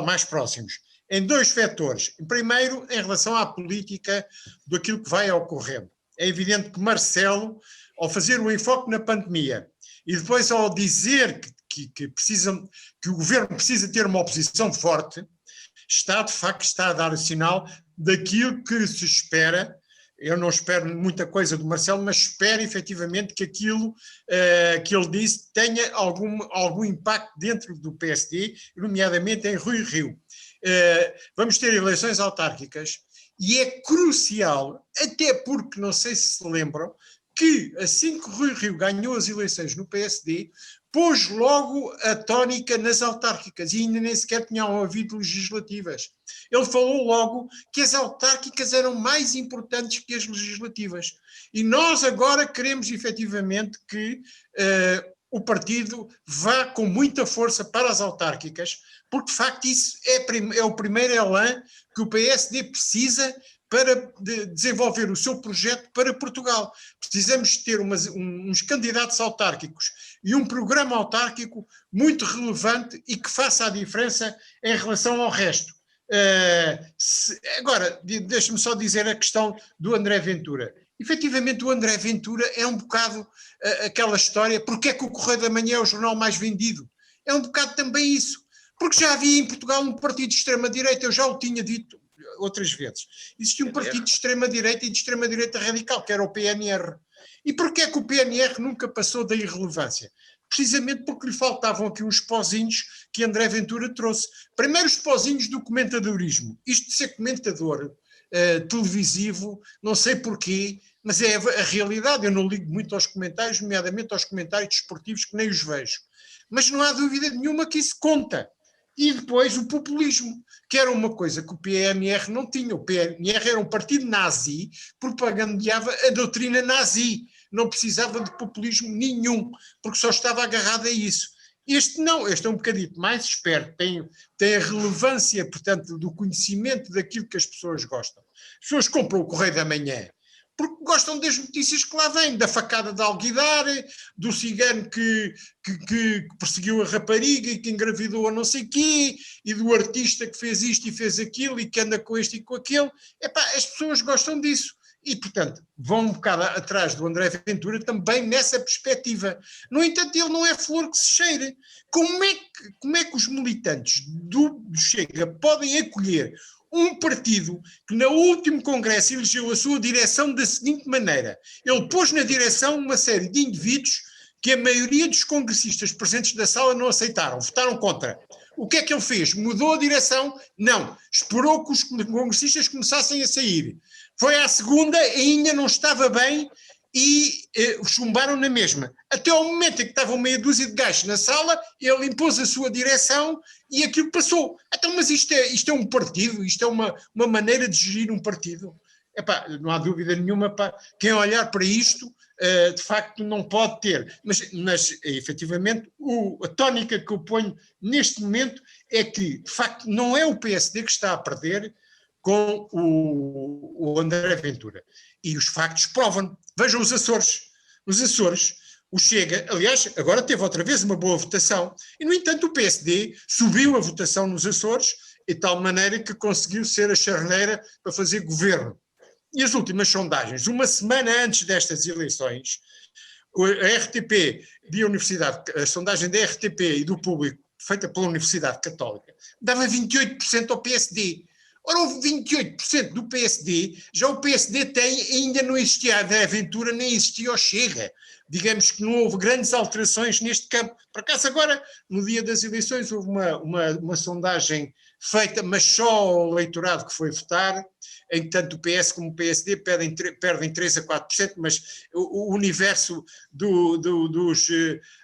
mais próximos, em dois vetores. Primeiro, em relação à política daquilo que vai ocorrendo. É evidente que Marcelo, ao fazer o enfoque na pandemia e depois ao dizer que o governo precisa ter uma oposição forte, está a dar o sinal daquilo que se espera. Eu não espero muita coisa do Marcelo, mas espero efetivamente que aquilo que ele disse tenha algum impacto dentro do PSD, nomeadamente em Rui Rio. Vamos ter eleições autárquicas e é crucial, até porque, não sei se lembram, que assim que Rui Rio ganhou as eleições no PSD, pôs logo a tónica nas autárquicas e ainda nem sequer tinham havido legislativas. Ele falou logo que as autárquicas eram mais importantes que as legislativas. E nós agora queremos efetivamente que o partido vá com muita força para as autárquicas, porque de facto isso é o primeiro elan que o PSD precisa para desenvolver o seu projeto para Portugal. Precisamos ter uns candidatos autárquicos e um programa autárquico muito relevante e que faça a diferença em relação ao resto. Agora, deixa-me só dizer a questão do André Ventura. Efetivamente, o André Ventura é um bocado aquela história, porque é que o Correio da Manhã é o jornal mais vendido? É um bocado também isso. Porque já havia em Portugal um partido de extrema-direita, eu já o tinha dito outras vezes. Existia um partido de extrema-direita e de extrema-direita radical, que era o PNR. E porquê é que o PNR nunca passou da irrelevância? Precisamente porque lhe faltavam aqui uns pozinhos que André Ventura trouxe. Primeiro os pozinhos do comentadorismo. Isto de ser comentador televisivo, não sei porquê, mas é a realidade. Eu não ligo muito aos comentários, nomeadamente aos comentários desportivos, que nem os vejo. Mas não há dúvida nenhuma que isso conta. E depois o populismo, que era uma coisa que o PNR não tinha. O PNR era um partido nazi, propagandeava a doutrina nazi, não precisava de populismo nenhum, porque só estava agarrado a isso. Este não, este é um bocadinho mais esperto, tem a relevância, portanto, do conhecimento daquilo que as pessoas gostam. As pessoas compram o Correio da Manhã porque gostam das notícias que lá vêm, da facada de Alguidar, do cigano que perseguiu a rapariga e que engravidou a não sei quê, e do artista que fez isto e fez aquilo e que anda com este e com aquele. As pessoas gostam disso. E, portanto, vão um bocado atrás do André Ventura também nessa perspectiva. No entanto, ele não é flor que se cheire. Como é que os militantes do Chega podem acolher um partido que no último congresso elegeu a sua direção da seguinte maneira? Ele pôs na direção uma série de indivíduos que a maioria dos congressistas presentes da sala não aceitaram, votaram contra. O que é que ele fez? Mudou a direção? Não. Esperou que os congressistas começassem a sair. Foi à segunda, ainda não estava bem e chumbaram na mesma. Até ao momento em que estavam meia dúzia de gajos na sala, ele impôs a sua direção e aquilo passou. Então, mas isto é um partido, isto é uma maneira de gerir um partido. Não há dúvida nenhuma, quem olhar para isto, de facto não pode ter. Mas efetivamente, a tónica que eu ponho neste momento é que, de facto, não é o PSD que está a perder com o André Ventura. E os factos provam. Vejam os Açores. Os Açores, o Chega, aliás, agora teve outra vez uma boa votação, e no entanto o PSD subiu a votação nos Açores de tal maneira que conseguiu ser a charneira para fazer governo. E as últimas sondagens, uma semana antes destas eleições, a RTP e a Universidade, a sondagem da RTP e do Público, feita pela Universidade Católica, dava 28% ao PSD. Ora, houve 28% do PSD, já o PSD ainda não existia a André Ventura, nem existia o Chega. Digamos que não houve grandes alterações neste campo. Por acaso agora, no dia das eleições, houve uma sondagem feita, mas só o eleitorado que foi votar, em tanto o PS como o PSD perdem 3 a 4%, mas o universo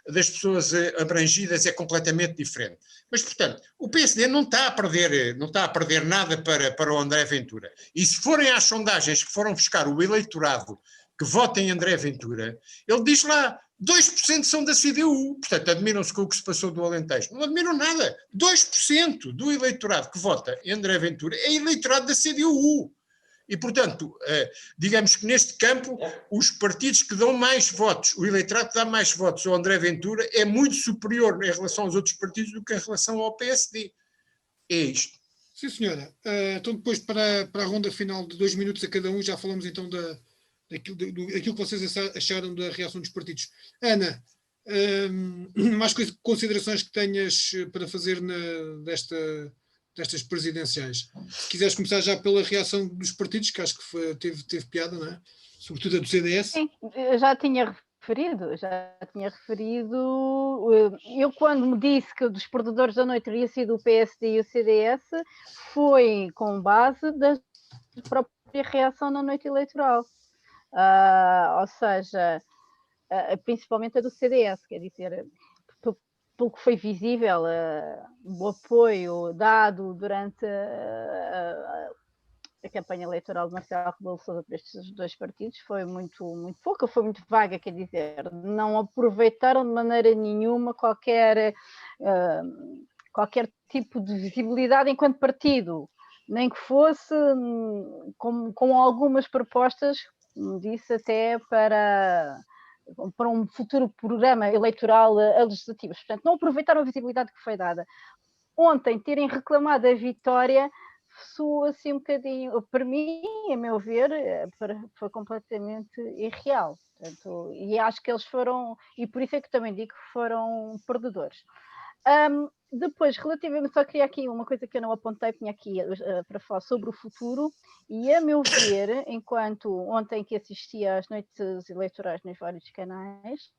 das pessoas abrangidas é completamente diferente. Mas, portanto, o PSD não está a perder nada para o André Ventura. E se forem às sondagens que foram buscar o eleitorado que vota em André Ventura, ele diz lá, 2% são da CDU, portanto admiram-se com o que se passou do Alentejo. Não admiram nada. 2% do eleitorado que vota em André Ventura é eleitorado da CDU. E, portanto, digamos que neste campo, os partidos que dão mais votos, o eleitorado que dá mais votos ao André Ventura é muito superior em relação aos outros partidos do que em relação ao PSD. É isto. Sim, senhora. Então depois para a ronda final de 2 minutos a cada um, já falamos então daquilo que vocês acharam da reação dos partidos. Ana, mais considerações que tenhas para fazer destas presidenciais? Se quiseres começar já pela reação dos partidos, que acho que teve piada, não é? Sobretudo a do CDS. Sim, eu já tinha referido. Eu, quando me disse que dos perdedores da noite teria sido o PSD e o CDS, foi com base da própria reação na noite eleitoral. Ou seja, principalmente a do CDS, quer dizer, pelo que foi visível, o apoio dado durante a campanha eleitoral de Marcelo Rebelo de Sousa para estes dois partidos foi muito, muito pouca, foi muito vaga, quer dizer, não aproveitaram de maneira nenhuma qualquer tipo de visibilidade enquanto partido, nem que fosse com algumas propostas, como disse, até para um futuro programa eleitoral a legislativos. Portanto, não aproveitaram a visibilidade que foi dada. Ontem, terem reclamado a vitória soa assim um bocadinho, para mim, a meu ver, foi completamente irreal. Portanto, e acho que eles foram, e por isso é que também digo que foram perdedores. Depois, relativamente, só queria aqui uma coisa que eu não apontei, tinha aqui para falar sobre o futuro, e a meu ver, enquanto ontem que assistia às noites eleitorais nos vários canais,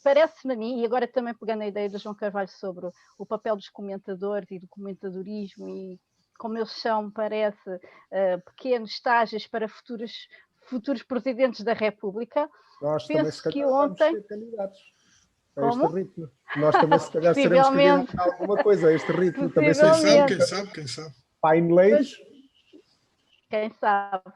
parece-me a mim, e agora também pegando a ideia do João Carvalho sobre o papel dos comentadores e do comentadorismo, e como eles são, parece, pequenos estágios para futuros presidentes da República, Nós penso também, que ontem... ser candidatos a Como? este ritmo. Nós também, se calhar, seremos candidatos a alguma coisa a este ritmo. Também Quem sabe. Paineleiros. Quem sabe.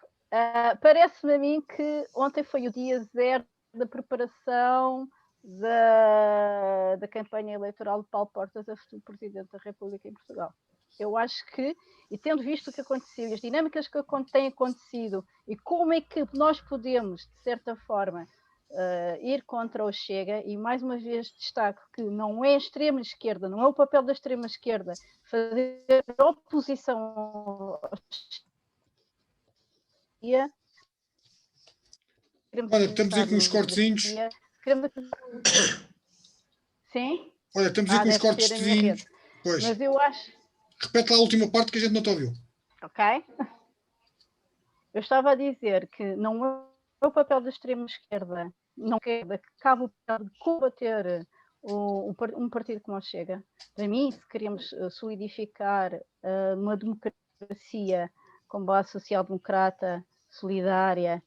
Parece-me a mim que ontem foi o dia zero da preparação da campanha eleitoral de Paulo Portas a futuro Presidente da República em Portugal. Eu acho que, e tendo visto o que aconteceu e as dinâmicas que têm acontecido e como é que nós podemos, de certa forma, ir contra o Chega, e mais uma vez destaco que não é a extrema esquerda, não é o papel da extrema esquerda fazer oposição ao Chega. Olha, estamos aí com uns cortezinhos. Sim? Olha, estamos aí com uns cortezinhos. Pois. Mas eu acho... Repete lá a última parte que a gente não te ouviu. Ok? Eu estava a dizer que não é o papel da extrema esquerda, não quer que cabe o papel de combater um partido como o Chega. Para mim, se queremos solidificar uma democracia com base social-democrata, solidária,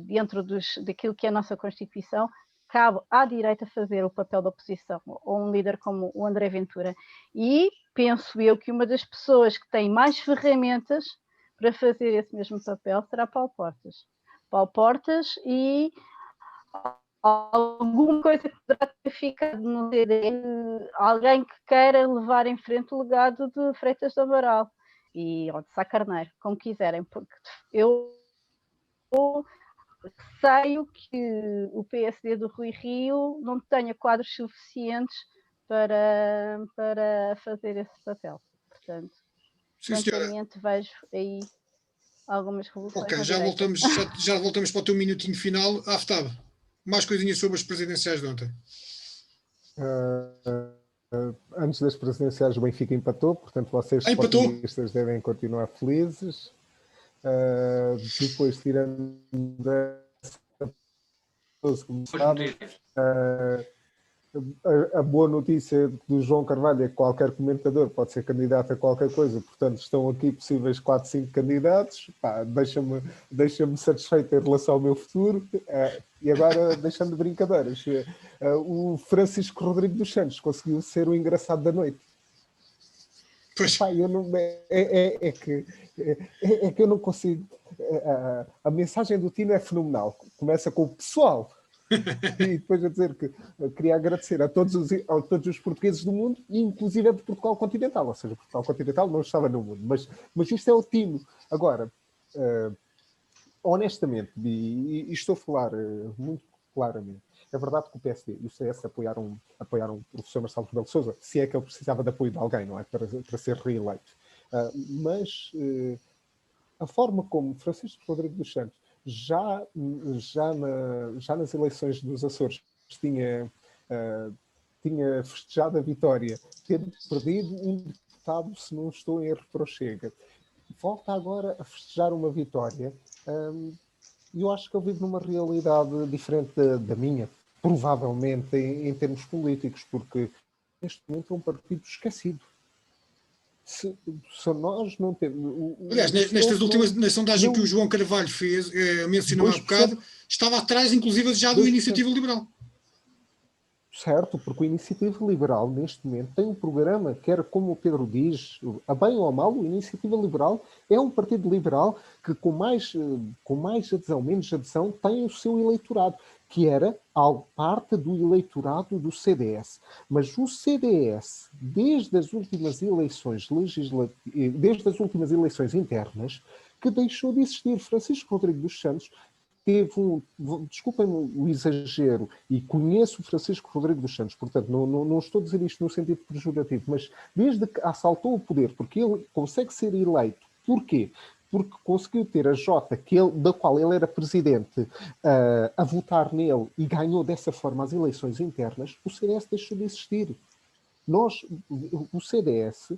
dentro daquilo que é a nossa Constituição, cabe à direita fazer o papel da oposição, ou um líder como o André Ventura. E penso eu que uma das pessoas que tem mais ferramentas para fazer esse mesmo papel será Paulo Portas. Paulo Portas e alguma coisa que poderá ter ficado no CD, alguém que queira levar em frente o legado de Freitas do Amaral ou de Sá Carneiro, como quiserem, porque eu receio que o PSD do Rui Rio não tenha quadros suficientes para fazer esse papel. Portanto, francamente, vejo aí algumas revoluções. Ok, já voltamos para o teu minutinho final. Aftab, mais coisinhas sobre as presidenciais de ontem. Antes das presidenciais, o Benfica empatou, portanto vocês sportingistas devem continuar felizes. Depois, tirando essa, como sabe, a boa notícia do João Carvalho é que qualquer comentador pode ser candidato a qualquer coisa, portanto estão aqui possíveis 4, 5 candidatos, pá, deixa-me satisfeito em relação ao meu futuro. E agora, deixando de brincadeiras, o Francisco Rodrigo dos Santos conseguiu ser o engraçado da noite. Pois. Epá, é que eu não consigo. A mensagem do Tino é fenomenal. Começa com o pessoal. E depois a dizer que queria agradecer a todos os portugueses do mundo, inclusive de Portugal continental. Ou seja, Portugal continental não estava no mundo. Mas isto é o Tino. Agora, honestamente, e estou a falar muito claramente, é verdade que o PSD e o CS apoiaram o professor Marcelo Rebelo de Sousa, se é que ele precisava de apoio de alguém, não é? Para ser reeleito. Mas a forma como Francisco Rodrigo dos Santos já nas eleições dos Açores tinha festejado a vitória, tendo perdido um deputado, se não estou em erro, para o Chega, volta agora a festejar uma vitória. E eu acho que ele vive numa realidade diferente da minha, provavelmente em termos políticos, porque neste momento é um partido esquecido. Se nós não temos... Aliás, na sondagem que o João Carvalho fez, mencionou há bocado, estava atrás, inclusive, já do Iniciativa Liberal. Certo, porque o Iniciativa Liberal, neste momento, tem um programa que era, como o Pedro diz, a bem ou a mal, o Iniciativa Liberal é um partido liberal que, com mais adesão, menos adesão, tem o seu eleitorado, que era parte do eleitorado do CDS. Mas o CDS, desde as últimas eleições desde as últimas eleições internas, que deixou de existir. Francisco Rodrigo dos Santos teve desculpem-me o exagero, e conheço o Francisco Rodrigo dos Santos, portanto não estou a dizer isto no sentido pejorativo, mas desde que assaltou o poder, porque ele consegue ser eleito, porquê? Porque conseguiu ter a Jota, da qual ele era presidente, a votar nele e ganhou dessa forma as eleições internas, o CDS deixou de existir. O CDS...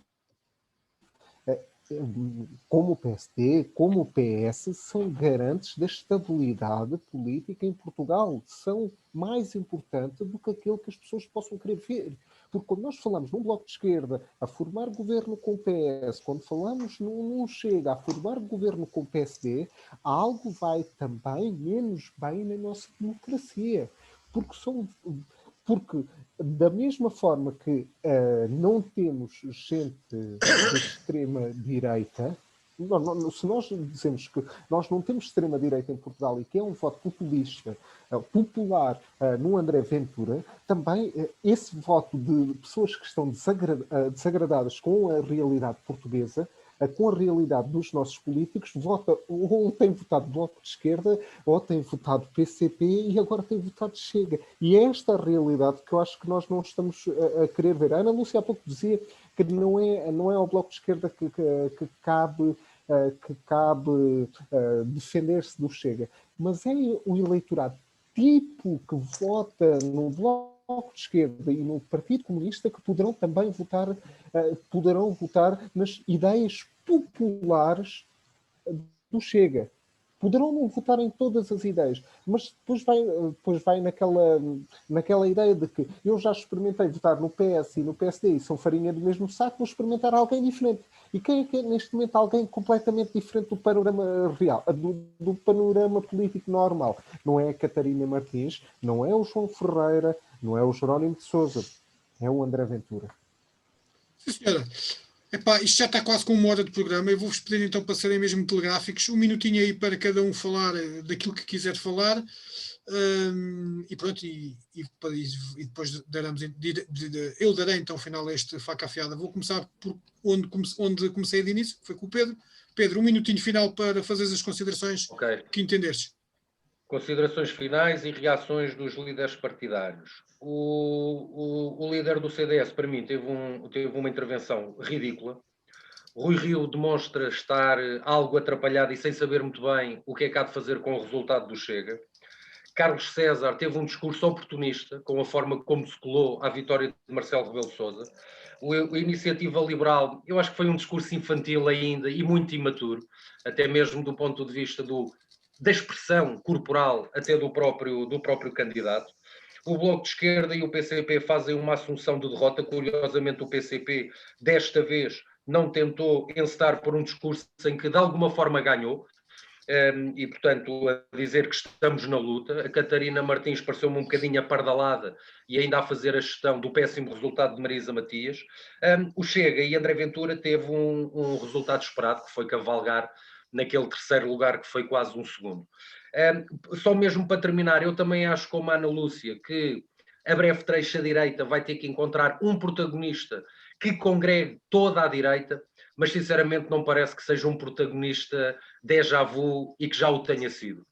como o PSD, como o PS, são garantes da estabilidade política em Portugal. São mais importantes do que aquilo que as pessoas possam querer ver. Porque quando nós falamos num Bloco de Esquerda a formar governo com o PS, quando falamos num Chega a formar governo com o PSD, algo vai também menos bem na nossa democracia. Porque da mesma forma que não temos gente de extrema-direita, se nós dizemos que nós não temos extrema-direita em Portugal e que é um voto populista, popular no André Ventura, também esse voto de pessoas que estão desagradadas com a realidade portuguesa, com a realidade dos nossos políticos, vota ou tem votado Bloco de Esquerda, ou tem votado PCP e agora tem votado Chega. E é esta a realidade que eu acho que nós não estamos a querer ver. A Ana Lúcia há pouco dizia que não é ao Bloco de Esquerda que cabe defender-se do Chega, mas é o eleitorado tipo que vota no Bloco de Esquerda e no Partido Comunista que poderão também votar nas ideias populares do Chega. Poderão não votar em todas as ideias, mas depois vai naquela ideia de que eu já experimentei votar no PS e no PSD e são farinha do mesmo saco, vou experimentar alguém diferente. E quem é que é neste momento alguém completamente diferente do panorama real, do panorama político normal? Não é a Catarina Martins, não é o João Ferreira, não é o Jerónimo de Sousa, é o André Ventura. Sim, senhora. Epá, isto já está quase com uma hora de programa. Eu vou-vos pedir então para serem mesmo telegráficos. Um minutinho aí para cada um falar daquilo que quiser falar. E pronto, e depois eu darei então final a este faca afiada. Vou começar por onde comecei de início, foi com o Pedro. Pedro, um minutinho final para fazer as considerações que entenderes. Considerações finais e reações dos líderes partidários. O líder do CDS, para mim, teve uma intervenção ridícula. Rui Rio demonstra estar algo atrapalhado e sem saber muito bem o que é que há de fazer com o resultado do Chega. Carlos César teve um discurso oportunista, com a forma como se colou à vitória de Marcelo Rebelo de Sousa. O Iniciativa Liberal, eu acho que foi um discurso infantil ainda e muito imaturo, até mesmo do ponto de vista da expressão corporal até do próprio candidato. O Bloco de Esquerda e o PCP fazem uma assunção de derrota. Curiosamente, o PCP, desta vez, não tentou encetar por um discurso em que, de alguma forma, ganhou. E, portanto, a dizer que estamos na luta. A Catarina Martins pareceu-me um bocadinho apardalada e ainda a fazer a gestão do péssimo resultado de Marisa Matias. O Chega e André Ventura teve um resultado esperado, que foi cavalgar naquele terceiro lugar, que foi quase um segundo. Só mesmo para terminar, eu também acho, como a Ana Lúcia, que a breve trecho à direita vai ter que encontrar um protagonista que congregue toda a direita, mas sinceramente não parece que seja um protagonista déjà vu e que já o tenha sido.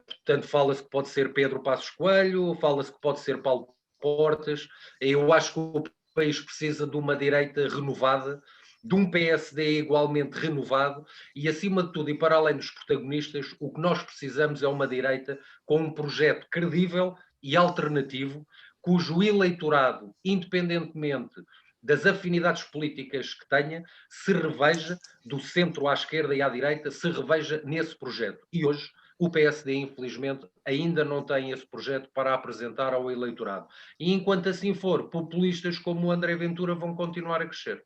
Portanto, fala-se que pode ser Pedro Passos Coelho, fala-se que pode ser Paulo Portas. Eu acho que o país precisa de uma direita renovada, de um PSD igualmente renovado e, acima de tudo, e para além dos protagonistas, o que nós precisamos é uma direita com um projeto credível e alternativo, cujo eleitorado, independentemente das afinidades políticas que tenha, se reveja, do centro à esquerda e à direita, se reveja nesse projeto. E hoje o PSD, infelizmente, ainda não tem esse projeto para apresentar ao eleitorado. E enquanto assim for, populistas como o André Ventura vão continuar a crescer.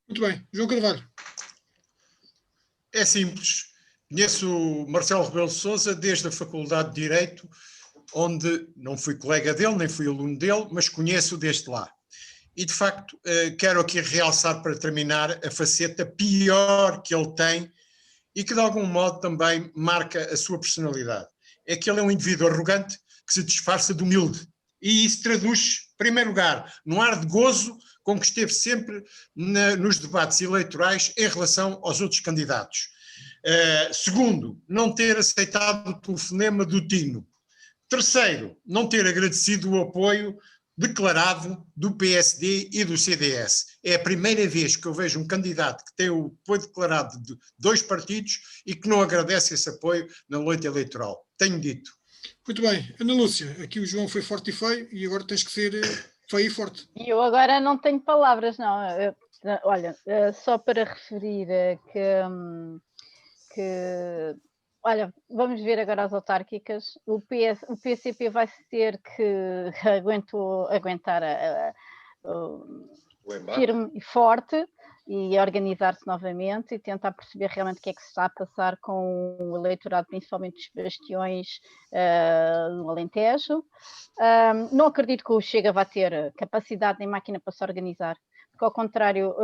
Muito bem. João Carvalho. É simples. Conheço o Marcelo Rebelo de Sousa desde a Faculdade de Direito, onde não fui colega dele, nem fui aluno dele, mas conheço desde lá. E, de facto, quero aqui realçar, para terminar, a faceta pior que ele tem e que, de algum modo, também marca a sua personalidade. É que ele é um indivíduo arrogante que se disfarça de humilde. E isso traduz, em primeiro lugar, num ar de gozo com que esteve sempre nos debates eleitorais em relação aos outros candidatos. Segundo, não ter aceitado o telefonema do Tino. Terceiro, não ter agradecido o apoio declarado do PSD e do CDS. É a primeira vez que eu vejo um candidato que tem o apoio declarado de dois partidos e que não agradece esse apoio na noite eleitoral. Tenho dito. Muito bem. Ana Lúcia, aqui o João foi forte e feio e agora tens que ser feio e forte. E eu agora não tenho palavras, não. Olha, só para referir que olha, vamos ver agora as autárquicas. O PCP vai ter que aguentar firme e forte e organizar-se novamente e tentar perceber realmente o que é que se está a passar com o eleitorado, principalmente dos bastiões no Alentejo. Não acredito que o Chega vá ter capacidade nem máquina para se organizar, porque ao contrário,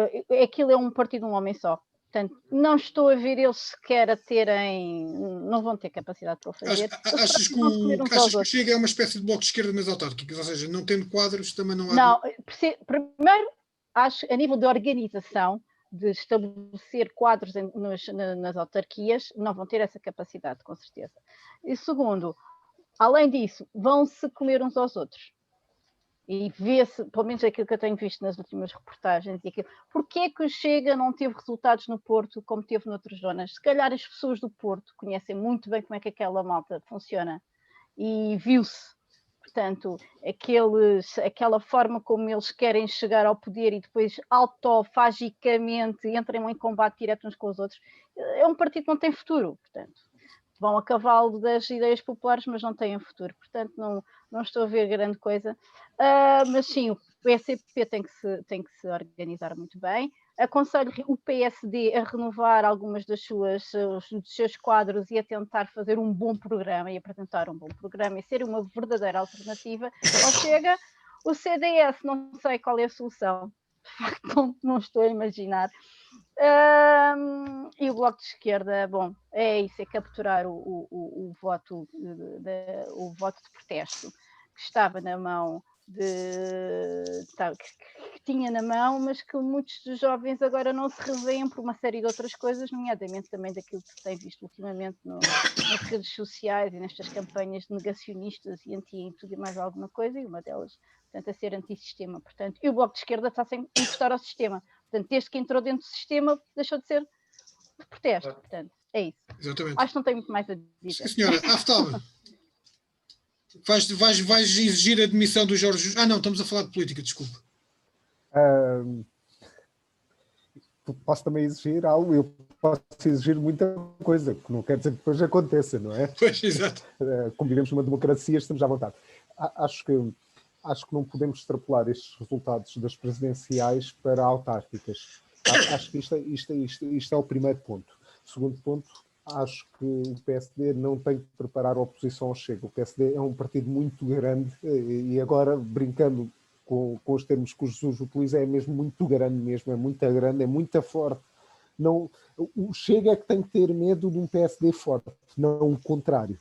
aquilo é um partido de um homem só. Portanto, não estou a ver eles sequer a terem, não vão ter capacidade para o fazer. Achas que o Chega é uma espécie de bloco de esquerda nas autárquicas? Ou seja, não tendo quadros também não há... Não, primeiro, acho, a nível de organização, de estabelecer quadros nas autarquias, não vão ter essa capacidade, com certeza. E segundo, além disso, vão-se comer uns aos outros. E vê-se, pelo menos aquilo que eu tenho visto nas últimas reportagens, e aquilo, porque é que o Chega não teve resultados no Porto como teve noutras zonas? Se calhar as pessoas do Porto conhecem muito bem como é que aquela malta funciona e viu-se, portanto, aquela forma como eles querem chegar ao poder e depois autofagicamente entram em combate direto uns com os outros. É um partido que não tem futuro, portanto. Vão a cavalo das ideias populares, mas não têm futuro. Portanto, não estou a ver grande coisa. Mas sim, o PCP tem que se organizar muito bem. Aconselho o PSD a renovar algumas dos seus quadros e a tentar fazer um bom programa e apresentar um bom programa e ser uma verdadeira alternativa. Ou Chega, o CDS, não sei qual é a solução. De facto, não estou a imaginar. E o Bloco de Esquerda, bom, é isso, é capturar o voto de protesto que estava na mão que tinha na mão, mas que muitos dos jovens agora não se revêem por uma série de outras coisas, nomeadamente também daquilo que se tem visto ultimamente nas redes sociais e nestas campanhas negacionistas e anti tudo e mais alguma coisa, e uma delas, portanto, a ser antissistema. Portanto, e o Bloco de Esquerda está sem encostar ao sistema. Portanto, desde que entrou dentro do sistema, deixou de ser de protesto. Portanto, é isso. Exatamente. Acho que não tenho muito mais a dizer. Sim, senhora. Aftal, vais exigir a admissão do Jorge Jesus? Ah, não, estamos a falar de política, desculpa. Posso também exigir algo, eu posso exigir muita coisa, que não quer dizer que depois aconteça, não é? Pois, exato. Como vivemos numa democracia, estamos à vontade. acho que não podemos extrapolar estes resultados das presidenciais para autárquicas. Acho que isto é o primeiro ponto. Segundo ponto, acho que o PSD não tem que preparar a oposição ao Chega. O PSD é um partido muito grande e agora, brincando com os termos que o Jesus utiliza, é mesmo muito grande mesmo, é muito grande, é muito forte. Não, o Chega é que tem que ter medo de um PSD forte, não o contrário.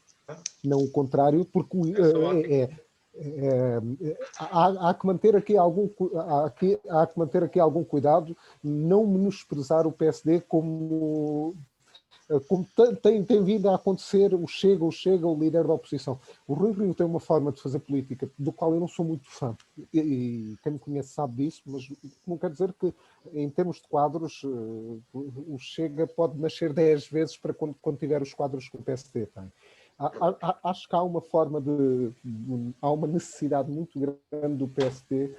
Não o contrário, porque há que manter aqui algum cuidado, não menosprezar o PSD como tem vindo a acontecer o Chega, o líder da oposição. O Rui Rio tem uma forma de fazer política do qual eu não sou muito fã, e quem me conhece sabe disso, mas não quer dizer que, em termos de quadros, o Chega pode nascer 10 vezes para quando tiver os quadros que o PSD tem. Acho que há uma necessidade muito grande do PSD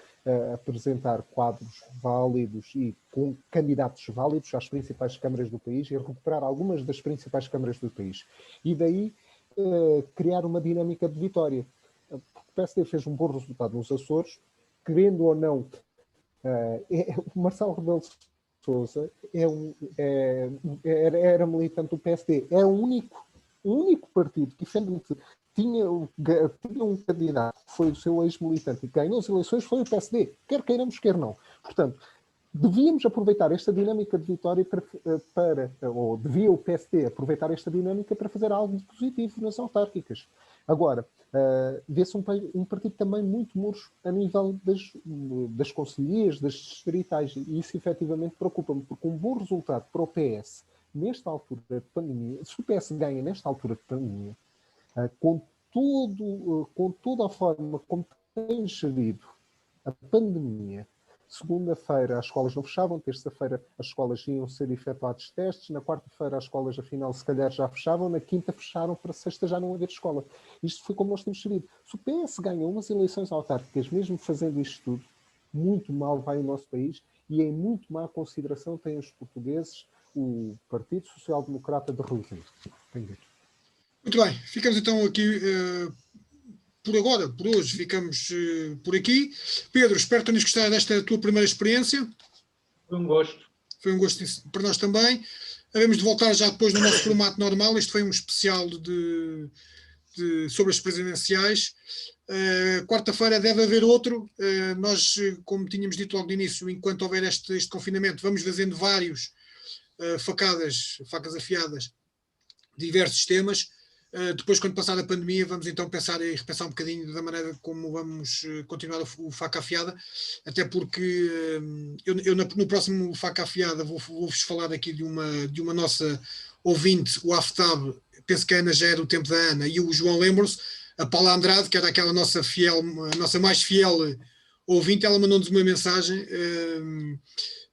apresentar quadros válidos e com candidatos válidos às principais câmaras do país e recuperar algumas das principais câmaras do país. E daí criar uma dinâmica de vitória. O PSD fez um bom resultado nos Açores, querendo ou não, o Marcelo Rebelo de Sousa era militante do PSD, é o único partido que efetivamente tinha um candidato que foi o seu ex-militante e ganhou as eleições, foi o PSD, quer queiramos, quer não. Portanto, devíamos aproveitar esta dinâmica de vitória ou devia o PSD aproveitar esta dinâmica para fazer algo de positivo nas autárquicas. Agora, vê-se um partido também muito murcho a nível das concelhias, das distritais, e isso efetivamente preocupa-me, porque um bom resultado para o PS nesta altura de pandemia, se o PS ganha nesta altura de pandemia, com toda a forma como tem gerido a pandemia, segunda-feira as escolas não fechavam, terça-feira as escolas iam ser efetuados testes, na quarta-feira as escolas afinal se calhar já fechavam, na quinta fecharam, para sexta já não haver escola. Isto foi como nós temos gerido. Se o PS ganha umas eleições autárquicas, mesmo fazendo isto tudo, muito mal vai o nosso país e em muito má consideração têm os portugueses o Partido Social Democrata de Rui Rio. Muito bem, ficamos então aqui por agora, por hoje, ficamos por aqui. Pedro, espero que tenhas gostado desta tua primeira experiência. Foi um gosto. Foi um gosto para nós também. Havemos de voltar já depois no nosso formato normal. Este foi um especial sobre as presidenciais. Quarta-feira deve haver outro. Nós, como tínhamos dito logo de início, enquanto houver este confinamento, vamos fazendo vários facas afiadas, diversos temas. Depois, quando passar a pandemia, vamos então pensar e repensar um bocadinho da maneira como vamos continuar o Faca Afiada, até porque eu no próximo Faca Afiada vou-vos falar aqui de uma nossa ouvinte, o Aftab, penso que a Ana já é do tempo da Ana, e o João lembram-se, a Paula Andrade, que era aquela nossa mais fiel ouvinte, ela mandou-nos uma mensagem.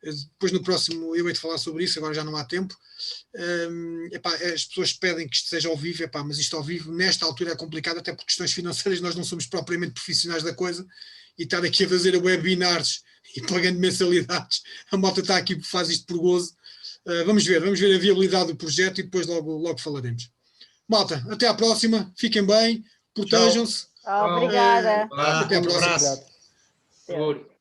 Depois no próximo eu hei de falar sobre isso, agora já não há tempo. As pessoas pedem que isto seja ao vivo, mas isto ao vivo nesta altura é complicado, até por questões financeiras nós não somos propriamente profissionais da coisa, e estar aqui a fazer webinars e pagando mensalidades, a malta está aqui, faz isto por gozo. Vamos ver a viabilidade do projeto e depois logo falaremos. Malta, até à próxima, fiquem bem, protejam-se. Obrigada. Até à próxima. Um abraço.